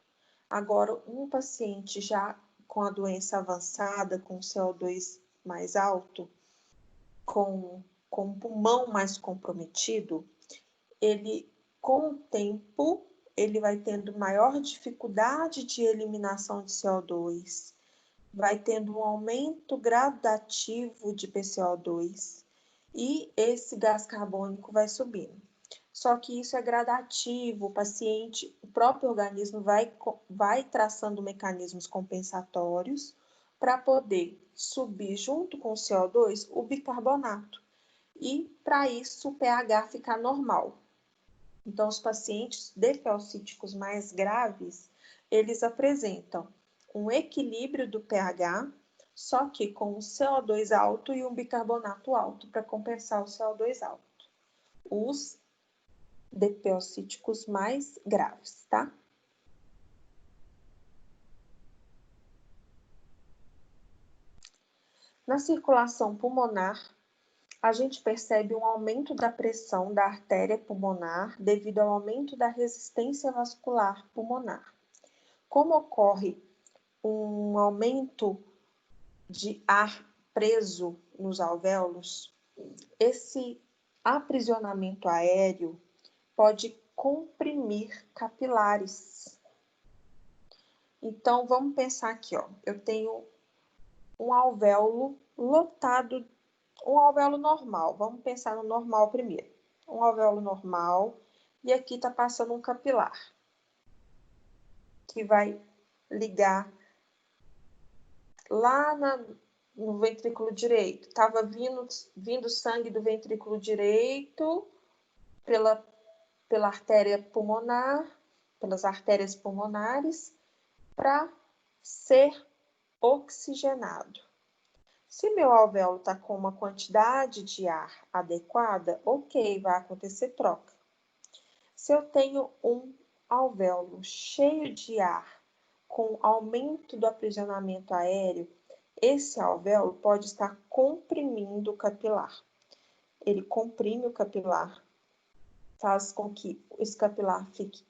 Agora, um paciente já com a doença avançada, com CO2 mais alto, com o pulmão mais comprometido, ele, com o tempo, ele vai tendo maior dificuldade de eliminação de CO2, vai tendo um aumento gradativo de PCO2 e esse gás carbônico vai subindo. Só que isso é gradativo, o próprio organismo vai traçando mecanismos compensatórios para poder subir junto com o CO2 o bicarbonato. E para isso o pH ficar normal. Então, os pacientes DPO-cíticos mais graves, eles apresentam um equilíbrio do pH, só que com um CO2 alto e um bicarbonato alto, para compensar o CO2 alto. Os DPO-cíticos mais graves, tá? Na circulação pulmonar, a gente percebe um aumento da pressão da artéria pulmonar devido ao aumento da resistência vascular pulmonar. Como ocorre um aumento de ar preso nos alvéolos, esse aprisionamento aéreo pode comprimir capilares. Então, vamos pensar aqui, ó. Eu tenho um alvéolo lotado, um alvéolo normal. Vamos pensar no normal primeiro. Um alvéolo normal, e aqui está passando um capilar, que vai ligar lá no ventrículo direito. Estava vindo sangue do ventrículo direito pela artéria pulmonar, pelas artérias pulmonares, para ser oxigenado. Se meu alvéolo está com uma quantidade de ar adequada, ok, vai acontecer troca. Se eu tenho um alvéolo cheio de ar, com aumento do aprisionamento aéreo, esse alvéolo pode estar comprimindo o capilar. Ele comprime o capilar, faz com que esse capilar fique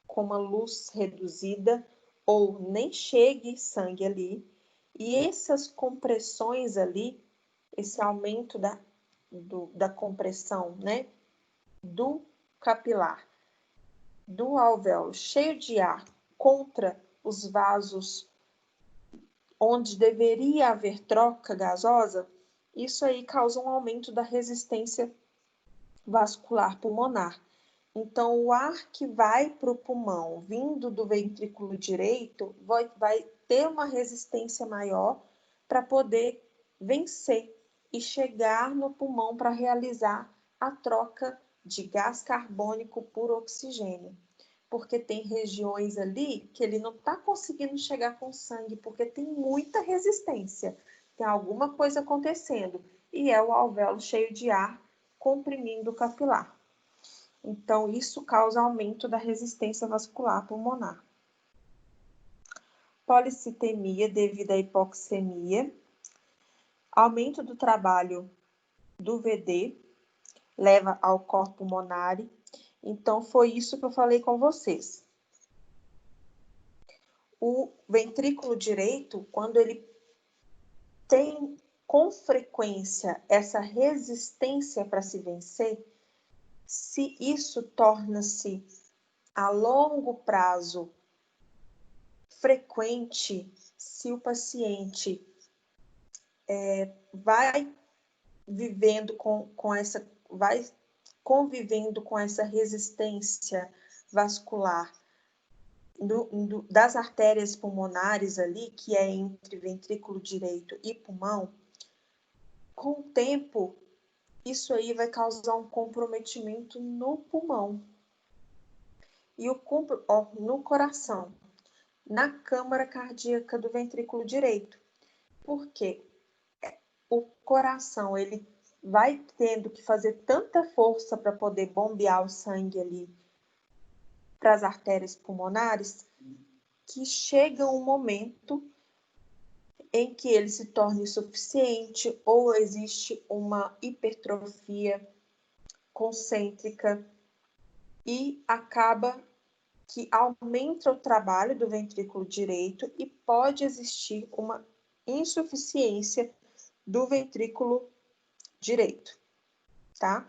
com uma luz reduzida ou nem chegue sangue ali. E essas compressões ali, esse aumento da compressão, né, do capilar, do alvéolo cheio de ar contra os vasos onde deveria haver troca gasosa, isso aí causa um aumento da resistência vascular pulmonar. Então, o ar que vai para o pulmão, vindo do ventrículo direito, vai ter uma resistência maior para poder vencer e chegar no pulmão para realizar a troca de gás carbônico por oxigênio. Porque tem regiões ali que ele não está conseguindo chegar com sangue, porque tem muita resistência, tem alguma coisa acontecendo, e é o alvéolo cheio de ar comprimindo o capilar. Então, isso causa aumento da resistência vascular pulmonar. policitemia devido à hipoxemia, aumento do trabalho do VD, leva ao corpo pulmonar. Então, foi isso que eu falei com vocês. O ventrículo direito, quando ele tem com frequência essa resistência para se vencer, se isso torna-se a longo prazo frequente, se o paciente vai vivendo vai convivendo com essa resistência vascular das artérias pulmonares ali, que é entre ventrículo direito e pulmão, com o tempo, isso aí vai causar um comprometimento no pulmão e no coração, na câmara cardíaca do ventrículo direito. Por quê? O coração, ele vai tendo que fazer tanta força para poder bombear o sangue ali para as artérias pulmonares, que chega um momento em que ele se torna insuficiente ou existe uma hipertrofia concêntrica e acaba que aumenta o trabalho do ventrículo direito e pode existir uma insuficiência do ventrículo direito, tá?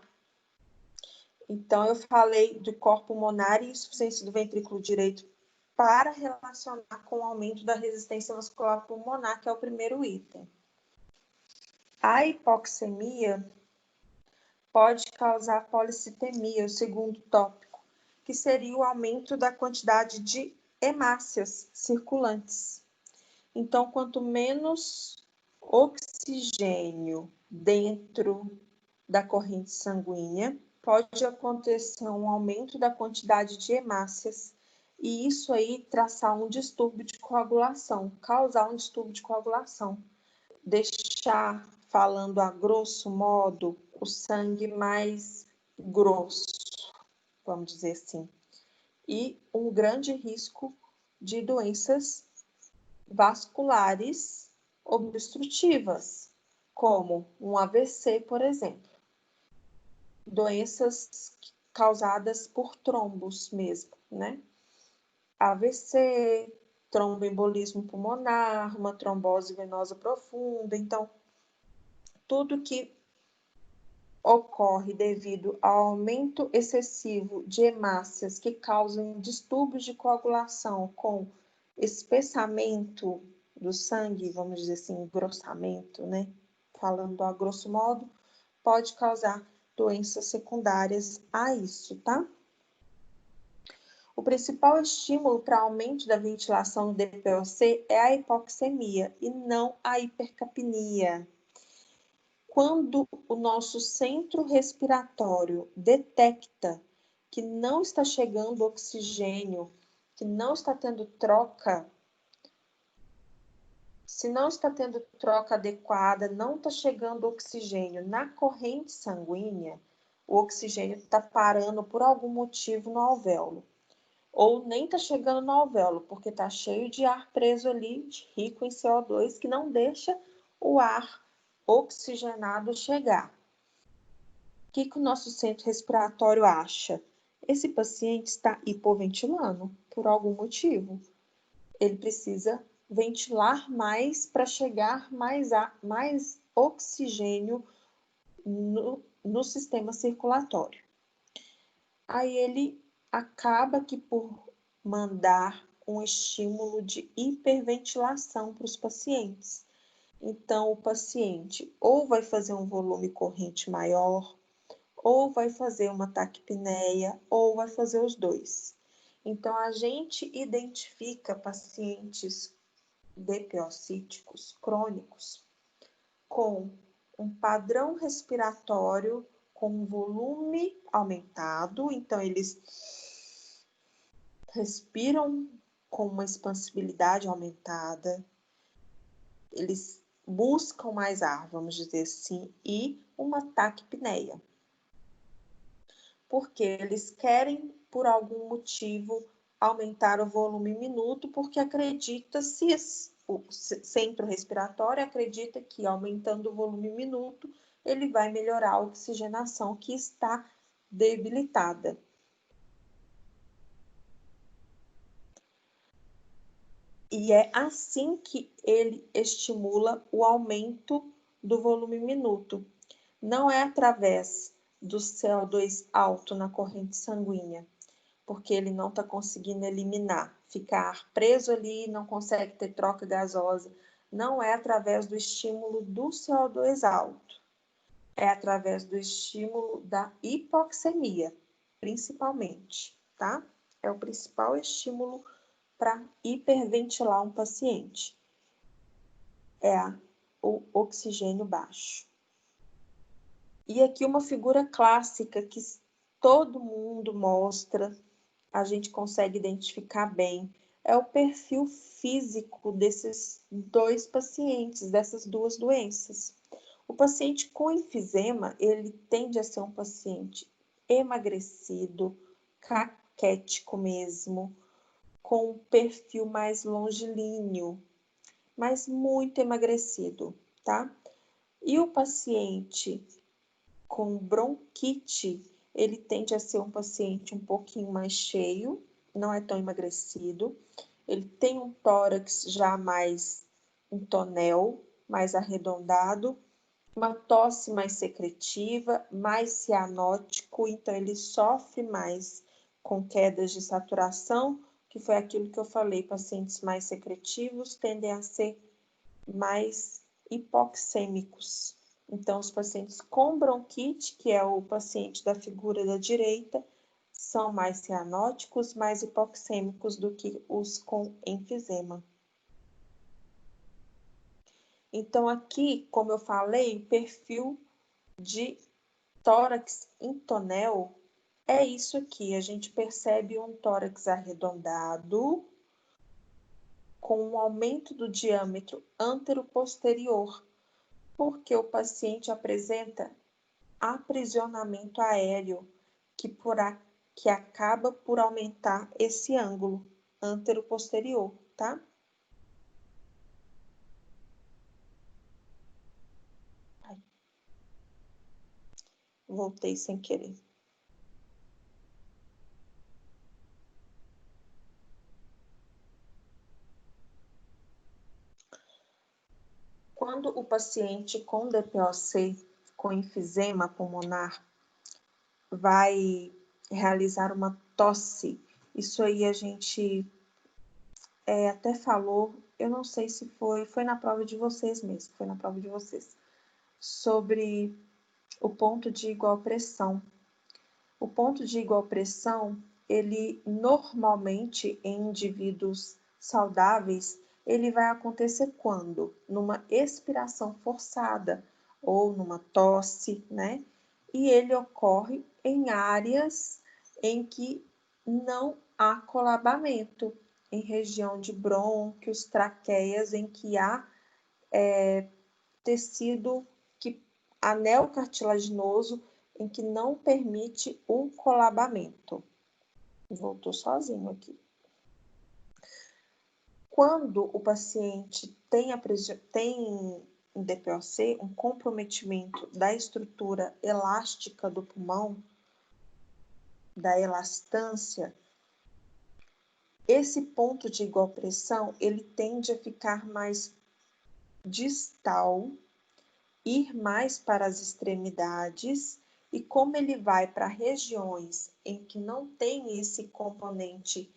Então, eu falei do corpo pulmonar e insuficiência do ventrículo direito para relacionar com o aumento da resistência vascular pulmonar, que é o primeiro item. A hipoxemia pode causar policitemia, o segundo tópico, que seria o aumento da quantidade de hemácias circulantes. Então, quanto menos oxigênio dentro da corrente sanguínea, pode acontecer um aumento da quantidade de hemácias e isso aí traçar um distúrbio de coagulação, causar um distúrbio de coagulação. Deixar, falando a grosso modo, o sangue mais grosso, vamos dizer assim. E um grande risco de doenças vasculares obstrutivas, como um AVC, por exemplo. Doenças causadas por trombos mesmo, né? AVC, tromboembolismo pulmonar, uma trombose venosa profunda. Então, tudo que ocorre devido ao aumento excessivo de hemácias que causam distúrbios de coagulação com espessamento do sangue, vamos dizer assim, engrossamento, né? Falando a grosso modo, pode causar doenças secundárias a isso, tá? O principal estímulo para aumento da ventilação no DPOC é a hipoxemia e não a hipercapnia. Quando o nosso centro respiratório detecta que não está chegando oxigênio, que não está tendo troca, se não está tendo troca adequada, não está chegando oxigênio na corrente sanguínea, o oxigênio está parando por algum motivo no alvéolo. Ou nem está chegando no alvéolo, porque está cheio de ar preso ali, rico em CO2, que não deixa o ar oxigenado chegar. O que o nosso centro respiratório acha? Esse paciente está hipoventilando por algum motivo. Ele precisa ventilar mais para chegar mais oxigênio no sistema circulatório. Aí ele acaba que por mandar um estímulo de hiperventilação para os pacientes. Então, o paciente ou vai fazer um volume corrente maior, ou vai fazer uma taquipneia, ou vai fazer os dois. Então, a gente identifica pacientes DPOcíticos crônicos com um padrão respiratório com um volume aumentado, então eles respiram com uma expansibilidade aumentada, eles buscam mais ar, vamos dizer assim, e uma taquipneia. Porque eles querem, por algum motivo, aumentar o volume minuto, porque acredita-se, o centro respiratório acredita que aumentando o volume minuto, ele vai melhorar a oxigenação que está debilitada. E é assim que ele estimula o aumento do volume minuto. Não é através do CO2 alto na corrente sanguínea, porque ele não está conseguindo eliminar, ficar preso ali, não consegue ter troca gasosa. Não é através do estímulo do CO2 alto, é através do estímulo da hipoxemia, principalmente, tá? É o principal estímulo para hiperventilar um paciente. É o oxigênio baixo. E aqui uma figura clássica que todo mundo mostra, a gente consegue identificar bem, é o perfil físico desses dois pacientes, dessas duas doenças. O paciente com enfisema, ele tende a ser um paciente emagrecido, caquético mesmo, com um perfil mais longilíneo, mas muito emagrecido, tá? E o paciente com bronquite, ele tende a ser um paciente um pouquinho mais cheio, não é tão emagrecido. Ele tem um tórax já mais um tonel, mais arredondado, uma tosse mais secretiva, mais cianótico, então ele sofre mais com quedas de saturação, que foi aquilo que eu falei, pacientes mais secretivos tendem a ser mais hipoxêmicos. Então, os pacientes com bronquite, que é o paciente da figura da direita, são mais cianóticos, mais hipoxêmicos do que os com enfisema. Então, aqui, como eu falei, o perfil de tórax em tonel é isso aqui. A gente percebe um tórax arredondado, com um aumento do diâmetro antero-posterior, porque o paciente apresenta aprisionamento aéreo, que acaba por aumentar esse ângulo antero-posterior, tá? Voltei sem querer. Quando o paciente com DPOC, com enfisema pulmonar, vai realizar uma tosse, isso aí a gente até falou, eu não sei se foi na prova de vocês mesmo, foi na prova de vocês, sobre o ponto de igual pressão. O ponto de igual pressão, ele normalmente em indivíduos saudáveis, ele vai acontecer quando? Numa expiração forçada ou numa tosse, né? E ele ocorre em áreas em que não há colabamento, em região de brônquios, traqueias, em que há tecido anel cartilaginoso em que não permite o colabamento. Voltou sozinho aqui. Quando o paciente tem em DPOC um comprometimento da estrutura elástica do pulmão, da elastância, esse ponto de igual pressão, ele tende a ficar mais distal, ir mais para as extremidades, e como ele vai para regiões em que não tem esse componente,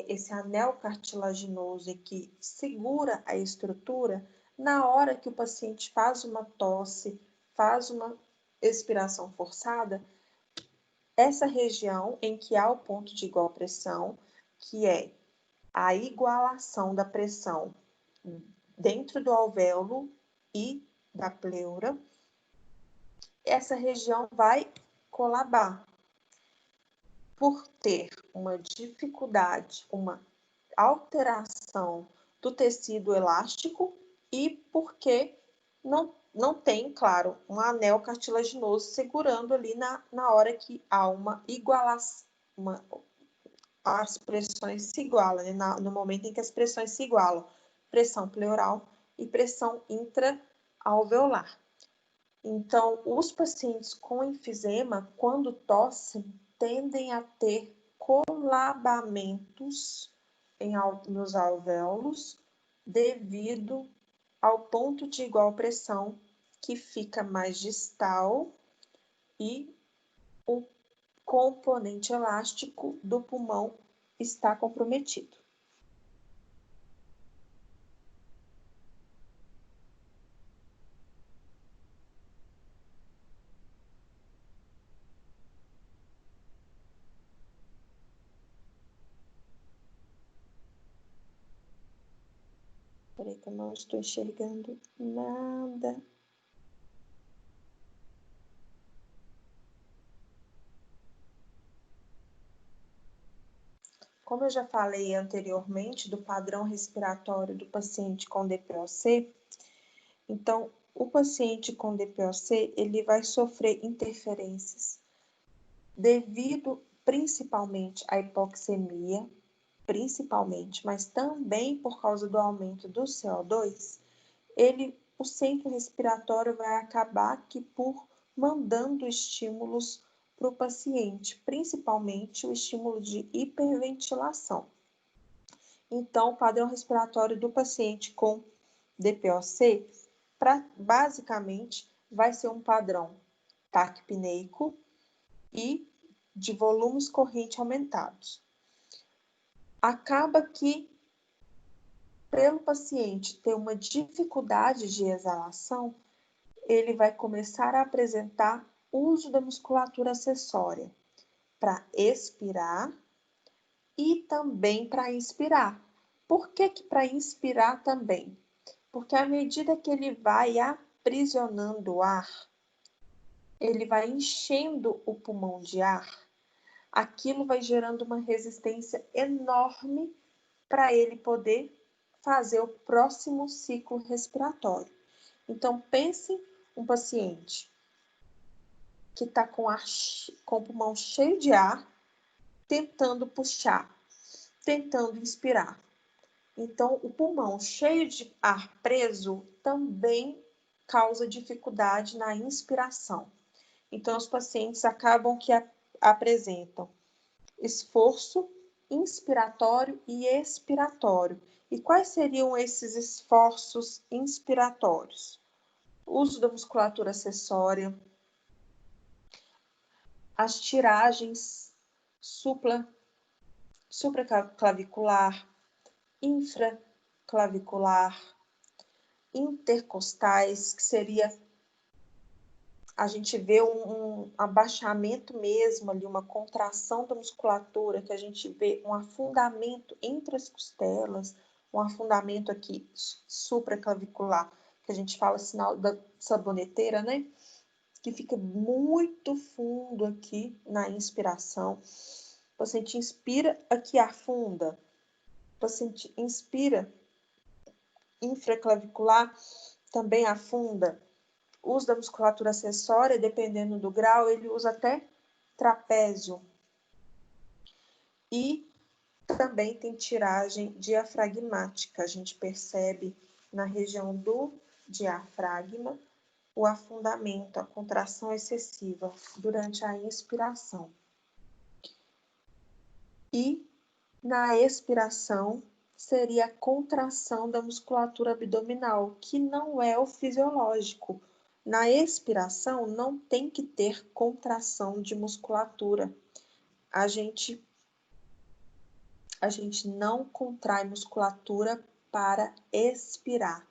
esse anel cartilaginoso que segura a estrutura, na hora que o paciente faz uma tosse, faz uma expiração forçada, essa região em que há o ponto de igual pressão, que é a igualação da pressão dentro do alvéolo e da pleura, essa região vai colabar por ter uma dificuldade, uma alteração do tecido elástico e porque não tem, claro, um anel cartilaginoso segurando ali na hora que há uma igualação, as pressões se igualam, né? No momento em que as pressões se igualam, pressão pleural e pressão intra-alveolar. Então, os pacientes com enfisema, quando tossem, tendem a ter colabamentos nos alvéolos devido ao ponto de igual pressão que fica mais distal e o componente elástico do pulmão está comprometido. Peraí que eu não estou enxergando nada. Como eu já falei anteriormente do padrão respiratório do paciente com DPOC, então o paciente com DPOC ele vai sofrer interferências devido principalmente à hipoxemia, mas também por causa do aumento do CO2, o centro respiratório vai acabar aqui por mandando estímulos para o paciente, principalmente o estímulo de hiperventilação. Então, o padrão respiratório do paciente com DPOC, basicamente, vai ser um padrão taquipneico e de volumes corrente aumentados. Acaba que, pelo paciente ter uma dificuldade de exalação, ele vai começar a apresentar uso da musculatura acessória para expirar e também para inspirar. Por que para inspirar também? Porque à medida que ele vai aprisionando o ar, ele vai enchendo o pulmão de ar, aquilo vai gerando uma resistência enorme para ele poder fazer o próximo ciclo respiratório. Então, pense um paciente que está com o pulmão cheio de ar, tentando puxar, tentando inspirar. Então, o pulmão cheio de ar preso também causa dificuldade na inspiração. Então, os pacientes acabam que apresentam esforço inspiratório e expiratório. E quais seriam esses esforços inspiratórios? Uso da musculatura acessória, as tiragens supraclavicular, infraclavicular, intercostais, que seria a gente vê um abaixamento mesmo ali, uma contração da musculatura, que a gente vê um afundamento entre as costelas, um afundamento aqui supraclavicular, que a gente fala sinal da saboneteira, né? Que fica muito fundo aqui na inspiração. O paciente inspira, aqui afunda. O paciente inspira, infraclavicular, também afunda. O uso da musculatura acessória, dependendo do grau, ele usa até trapézio. E também tem tiragem diafragmática. A gente percebe na região do diafragma o afundamento, a contração excessiva durante a inspiração. E na expiração seria a contração da musculatura abdominal, que não é o fisiológico. Na expiração não tem que ter contração de musculatura. A gente não contrai musculatura para expirar.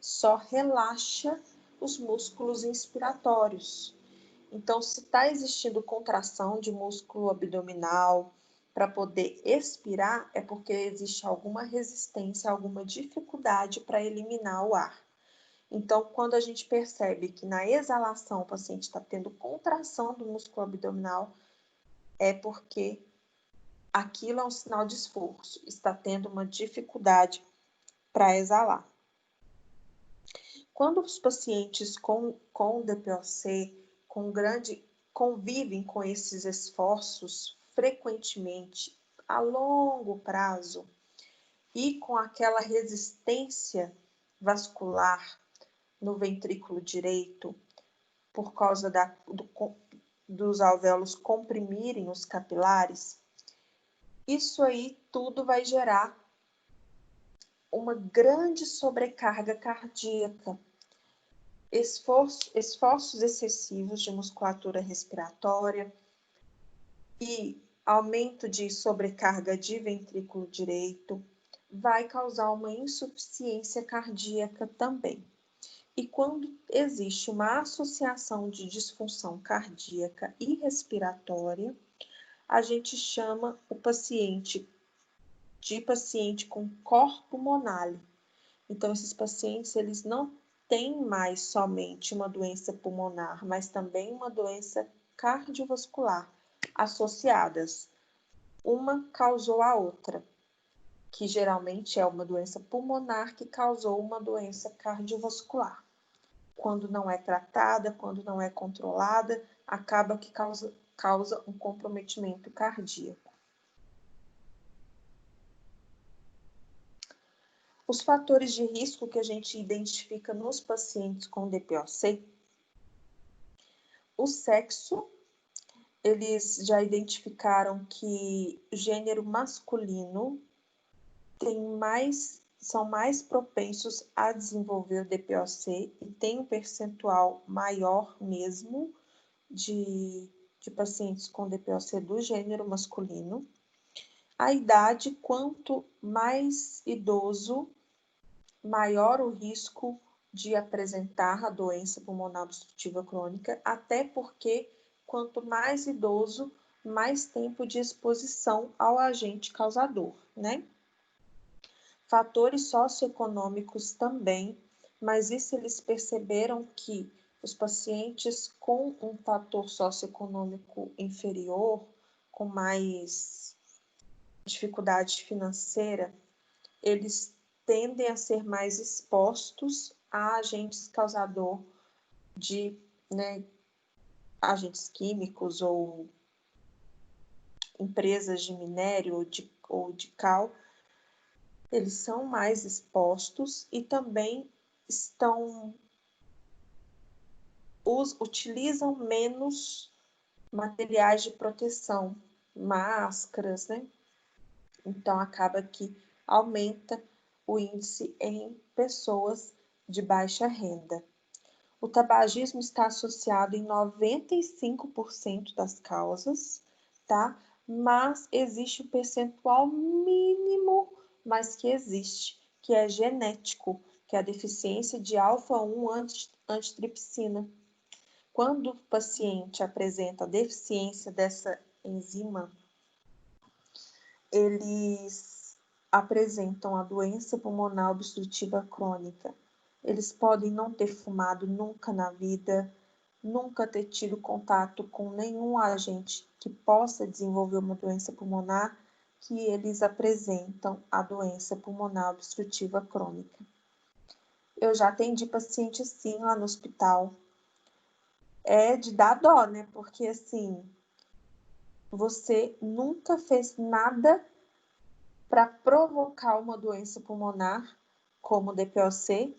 Só relaxa os músculos inspiratórios. Então, se está existindo contração de músculo abdominal para poder expirar, é porque existe alguma resistência, alguma dificuldade para eliminar o ar. Então, quando a gente percebe que na exalação o paciente está tendo contração do músculo abdominal, é porque aquilo é um sinal de esforço, está tendo uma dificuldade para exalar. Quando os pacientes com DPOC, convivem com esses esforços frequentemente, a longo prazo e com aquela resistência vascular no ventrículo direito, por causa dos alvéolos comprimirem os capilares, isso aí tudo vai gerar uma grande sobrecarga cardíaca, esforços excessivos de musculatura respiratória e aumento de sobrecarga de ventrículo direito vai causar uma insuficiência cardíaca também. E quando existe uma associação de disfunção cardíaca e respiratória, a gente chama o paciente de paciente com cor pulmonale. Então, esses pacientes, eles não têm mais somente uma doença pulmonar, mas também uma doença cardiovascular associadas. Uma causou a outra, que geralmente é uma doença pulmonar que causou uma doença cardiovascular. Quando não é tratada, quando não é controlada, acaba que causa um comprometimento cardíaco. Os fatores de risco que a gente identifica nos pacientes com DPOC, o sexo, eles já identificaram que o gênero masculino são mais propensos a desenvolver o DPOC e tem um percentual maior mesmo de pacientes com DPOC do gênero masculino. A idade, quanto mais idoso, maior o risco de apresentar a doença pulmonar obstrutiva crônica, até porque quanto mais idoso, mais tempo de exposição ao agente causador, né? Fatores socioeconômicos também, mas isso eles perceberam que os pacientes com um fator socioeconômico inferior, com mais dificuldade financeira, eles tendem a ser mais expostos a agentes causador de, agentes químicos ou empresas de minério ou de cal. Eles são mais expostos e também utilizam menos materiais de proteção, máscaras, né? Então, acaba que aumenta o índice em pessoas de baixa renda. O tabagismo está associado em 95% das causas, tá? Mas existe um percentual mínimo, mas que existe, que é genético, que é a deficiência de alfa-1 antitripsina. Quando o paciente apresenta deficiência dessa enzima, eles apresentam a doença pulmonar obstrutiva crônica. Eles podem não ter fumado nunca na vida, nunca ter tido contato com nenhum agente que possa desenvolver uma doença pulmonar, que eles apresentam a doença pulmonar obstrutiva crônica. Eu já atendi paciente assim lá no hospital. É de dar dó, né? Porque assim, você nunca fez nada para provocar uma doença pulmonar, como DPOC,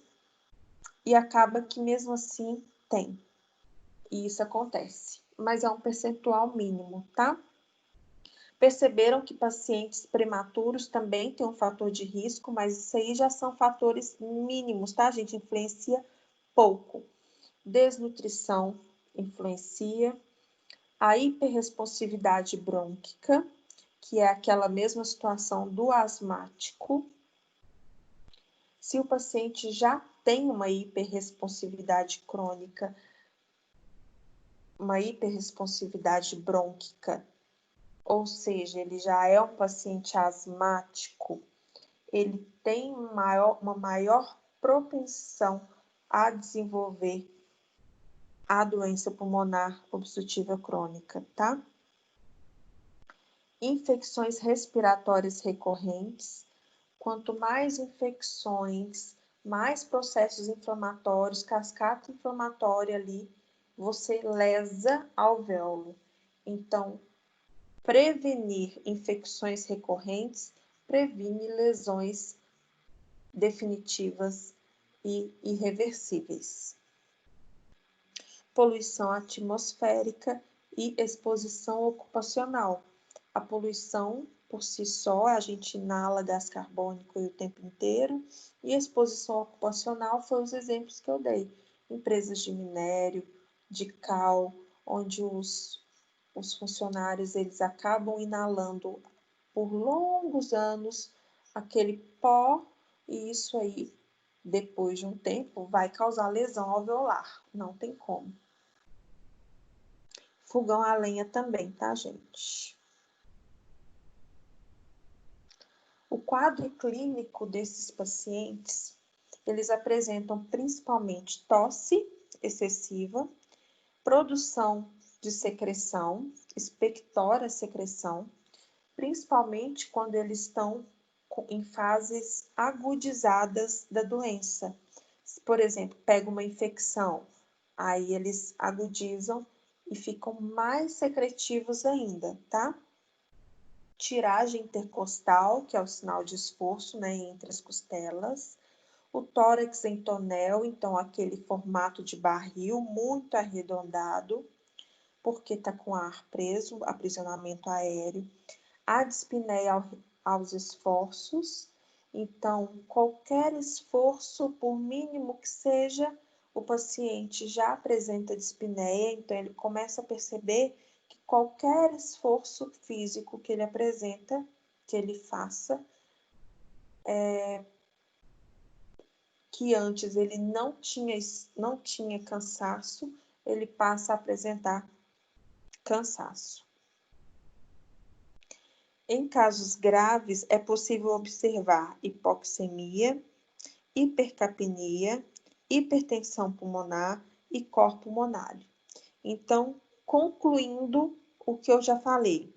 e acaba que mesmo assim tem. E isso acontece, mas é um percentual mínimo, tá? Perceberam que pacientes prematuros também têm um fator de risco, mas isso aí já são fatores mínimos, tá, gente? Influencia pouco. Desnutrição influencia. A hiperresponsividade brônquica, que é aquela mesma situação do asmático. Se o paciente já tem uma hiperresponsividade crônica, uma hiperresponsividade brônquica, ou seja, ele já é um paciente asmático, ele tem uma maior propensão a desenvolver a doença pulmonar obstrutiva crônica, tá? Infecções respiratórias recorrentes. Quanto mais infecções, mais processos inflamatórios, cascata inflamatória ali, você lesa alvéolo. Então, prevenir infecções recorrentes, previne lesões definitivas e irreversíveis. Poluição atmosférica e exposição ocupacional. A poluição, por si só, a gente inala gás carbônico o tempo inteiro, e a exposição ocupacional foi os exemplos que eu dei. Empresas de minério, de cal, onde os funcionários eles acabam inalando por longos anos aquele pó, e isso aí, depois de um tempo, vai causar lesão alveolar. Não tem como. Fogão a lenha também, tá, gente? O quadro clínico desses pacientes, eles apresentam principalmente tosse excessiva, produção de secreção, expectora a secreção, principalmente quando eles estão em fases agudizadas da doença. Por exemplo, pega uma infecção, aí eles agudizam e ficam mais secretivos ainda, tá? Tiragem intercostal, que é o sinal de esforço, né, entre as costelas. O tórax em tonel, então aquele formato de barril muito arredondado, porque está com ar preso, aprisionamento aéreo. A dispneia aos esforços, então qualquer esforço, por mínimo que seja, o paciente já apresenta dispneia, então ele começa a perceber que qualquer esforço físico que ele apresenta, que ele faça, que antes ele não tinha cansaço, ele passa a apresentar cansaço. Em casos graves, é possível observar hipoxemia, hipercapnia, hipertensão pulmonar e cor pulmonar. Então, concluindo o que eu já falei,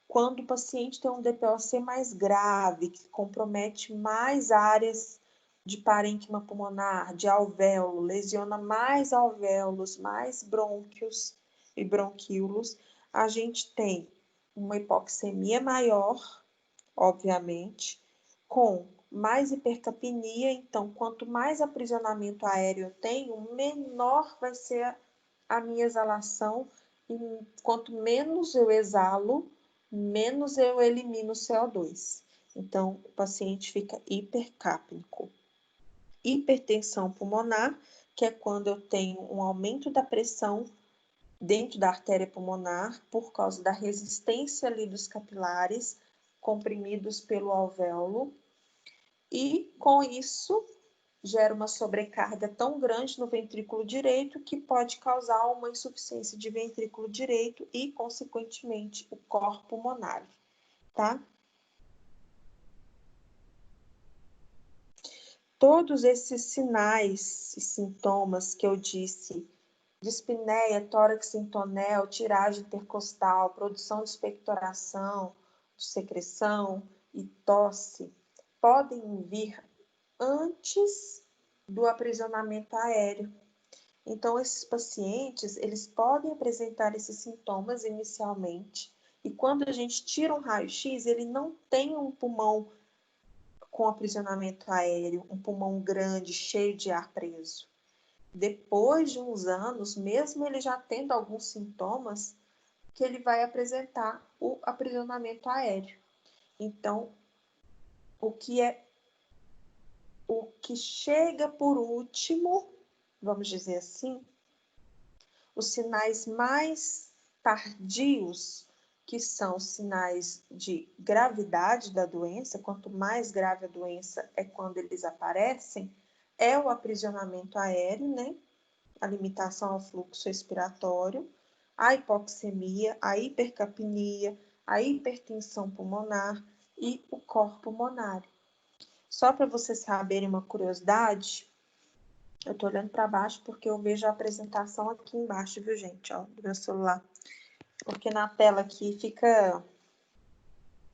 quando o paciente tem um DPOC mais grave, que compromete mais áreas de parênquima pulmonar, de alvéolo, lesiona mais alvéolos, mais brônquios e bronquíolos, a gente tem uma hipoxemia maior, obviamente, com mais hipercapnia. Então, quanto mais aprisionamento aéreo eu tenho, menor vai ser a minha exalação, e quanto menos eu exalo, menos eu elimino CO2. Então, o paciente fica hipercápnico. Hipertensão pulmonar, que é quando eu tenho um aumento da pressão dentro da artéria pulmonar por causa da resistência ali dos capilares comprimidos pelo alvéolo, e com isso gera uma sobrecarga tão grande no ventrículo direito que pode causar uma insuficiência de ventrículo direito e, consequentemente, o cor pulmonar, tá? Todos esses sinais e sintomas que eu disse, dispneia, tórax em tonel, tiragem intercostal, produção de expectoração, de secreção e tosse, podem vir antes do aprisionamento aéreo. Então, esses pacientes, eles podem apresentar esses sintomas inicialmente, e quando a gente tira um raio-x, ele não tem um pulmão com aprisionamento aéreo, um pulmão grande, cheio de ar preso. Depois de uns anos, mesmo ele já tendo alguns sintomas, que ele vai apresentar o aprisionamento aéreo. Então, o que chega por último, vamos dizer assim, os sinais mais tardios, que são sinais de gravidade da doença, quanto mais grave a doença é quando eles aparecem, é o aprisionamento aéreo, né? A limitação ao fluxo respiratório, a hipoxemia, a hipercapnia, a hipertensão pulmonar e o cor pulmonar. Só para vocês saberem uma curiosidade, eu tô olhando para baixo porque eu vejo a apresentação aqui embaixo, viu, gente, ó, do meu celular. Porque na tela aqui fica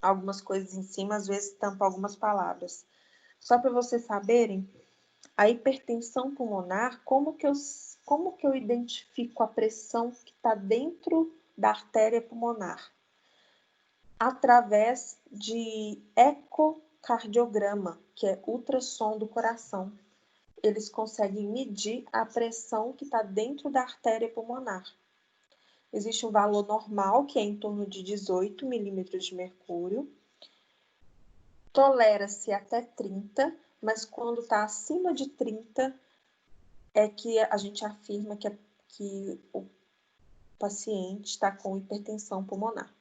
algumas coisas em cima, às vezes tampa algumas palavras. Só para vocês saberem, a hipertensão pulmonar, como que eu identifico a pressão que está dentro da artéria pulmonar? através de ecocardiograma, que é ultrassom do coração. Eles conseguem medir a pressão que está dentro da artéria pulmonar. Existe um valor normal, que é em torno de 18 milímetros de mercúrio. Tolera-se até 30, mas quando está acima de 30, é que a gente afirma que o paciente está com hipertensão pulmonar.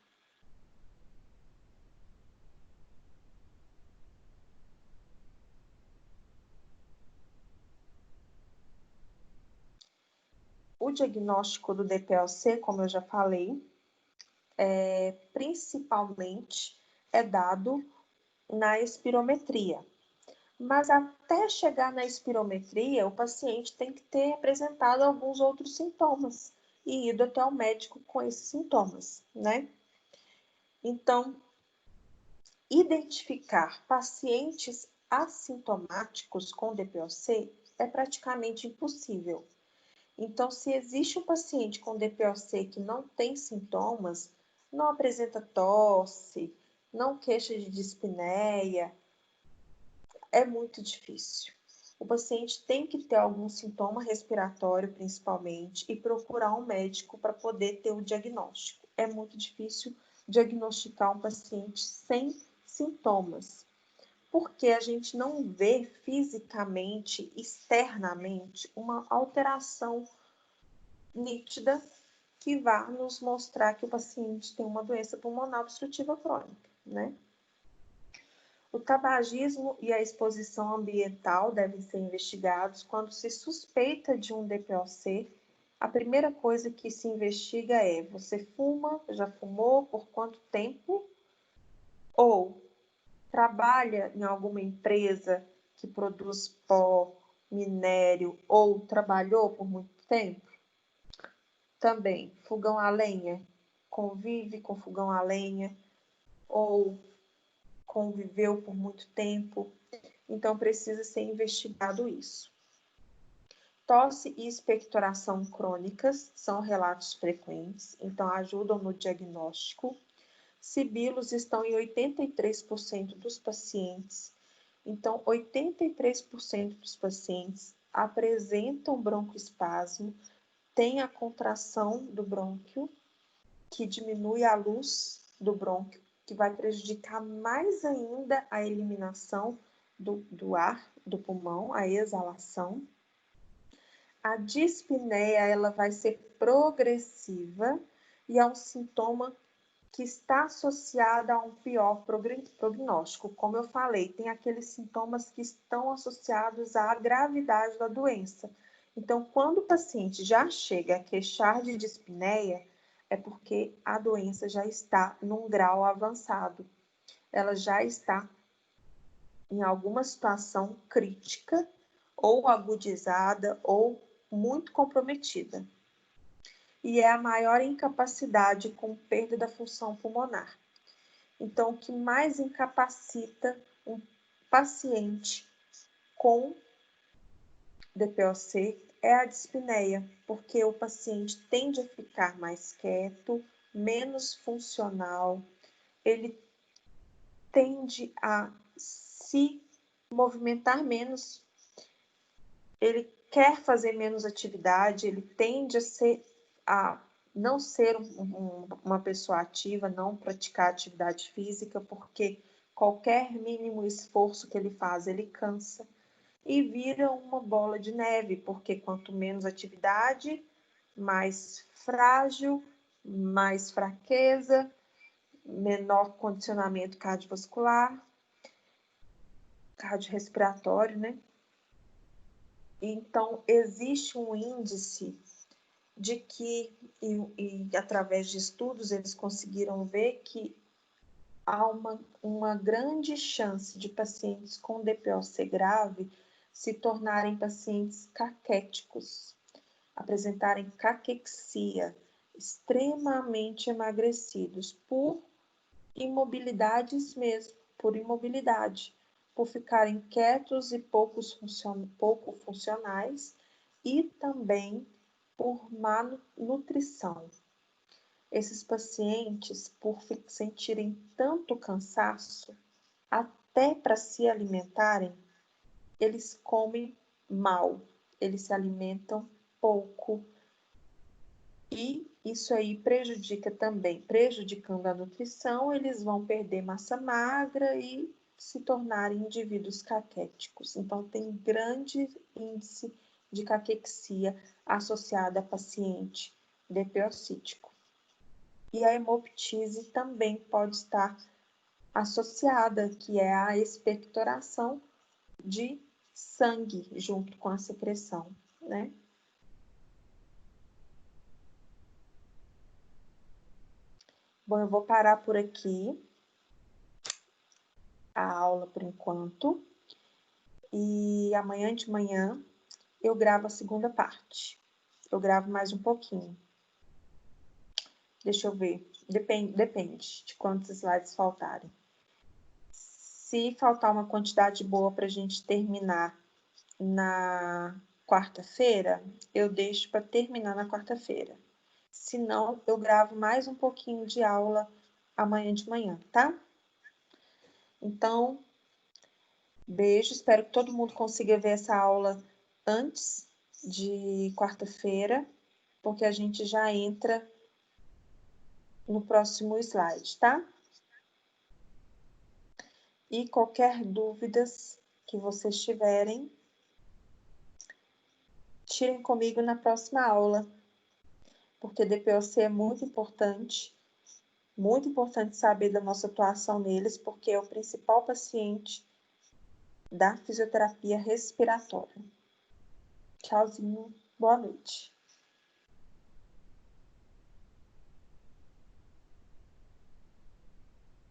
O diagnóstico do DPOC, como eu já falei, principalmente é dado na espirometria. Mas até chegar na espirometria, o paciente tem que ter apresentado alguns outros sintomas e ido até o médico com esses sintomas, né? Então, identificar pacientes assintomáticos com DPOC é praticamente impossível. Então, se existe um paciente com DPOC que não tem sintomas, não apresenta tosse, não queixa de dispneia, é muito difícil. O paciente tem que ter algum sintoma respiratório, principalmente, e procurar um médico para poder ter o diagnóstico. É muito difícil diagnosticar um paciente sem sintomas, porque a gente não vê fisicamente, externamente, uma alteração nítida que vá nos mostrar que o paciente tem uma doença pulmonar obstrutiva crônica, né? O tabagismo e a exposição ambiental devem ser investigados quando se suspeita de um DPOC. A primeira coisa que se investiga é: você fuma, já fumou, por quanto tempo? Ou trabalha em alguma empresa que produz pó, minério, ou trabalhou por muito tempo? Também, fogão a lenha, convive com fogão a lenha, ou conviveu por muito tempo, então precisa ser investigado isso. Tosse e expectoração crônicas são relatos frequentes, então ajudam no diagnóstico. Sibilos estão em 83% dos pacientes, então 83% dos pacientes apresentam broncoespasmo, tem a contração do brônquio, que diminui a luz do brônquio, que vai prejudicar mais ainda a eliminação do ar do pulmão, a exalação. A dispneia, ela vai ser progressiva e é um sintoma que está associado a um pior prognóstico. Como eu falei, tem aqueles sintomas que estão associados à gravidade da doença. Então, quando o paciente já chega a queixar de dispneia, é porque a doença já está num grau avançado. Ela já está em alguma situação crítica, ou agudizada, ou muito comprometida. E é a maior incapacidade com perda da função pulmonar. Então, o que mais incapacita um paciente com DPOC é a dispneia, porque o paciente tende a ficar mais quieto, menos funcional, ele tende a se movimentar menos, ele quer fazer menos atividade, ele tende a não ser uma pessoa ativa, não praticar atividade física, porque qualquer mínimo esforço que ele faz, ele cansa e vira uma bola de neve, porque quanto menos atividade, mais frágil, mais fraqueza, menor condicionamento cardiovascular, cardiorrespiratório, né? Então, existe um índice de que, e através de estudos, eles conseguiram ver que há uma grande chance de pacientes com DPOC grave se tornarem pacientes caquéticos, apresentarem caquexia, extremamente emagrecidos por imobilidades mesmo, por imobilidade, por ficarem quietos e pouco funcionais e também por má nutrição. Esses pacientes, por sentirem tanto cansaço, até para se alimentarem, eles comem mal, eles se alimentam pouco, e isso aí prejudica também, prejudicando a nutrição, eles vão perder massa magra e se tornarem indivíduos caquéticos. Então, tem grande índice de caquexia associada a paciente DPO-cítico. E a hemoptise também pode estar associada, que é a expectoração de sangue junto com a secreção, né? Bom, eu vou parar por aqui a aula por enquanto. E amanhã de manhã eu gravo a segunda parte. Eu gravo mais um pouquinho. Deixa eu ver. Depende de quantos slides faltarem. Se faltar uma quantidade boa para a gente terminar na quarta-feira, eu deixo para terminar na quarta-feira. Se não, eu gravo mais um pouquinho de aula amanhã de manhã, tá? Então, beijo, espero que todo mundo consiga ver essa aula antes de quarta-feira, porque a gente já entra no próximo slide, tá? E qualquer dúvidas que vocês tiverem, tirem comigo na próxima aula, porque DPOC é muito importante saber da nossa atuação neles, porque é o principal paciente da fisioterapia respiratória. Tchauzinho, boa noite.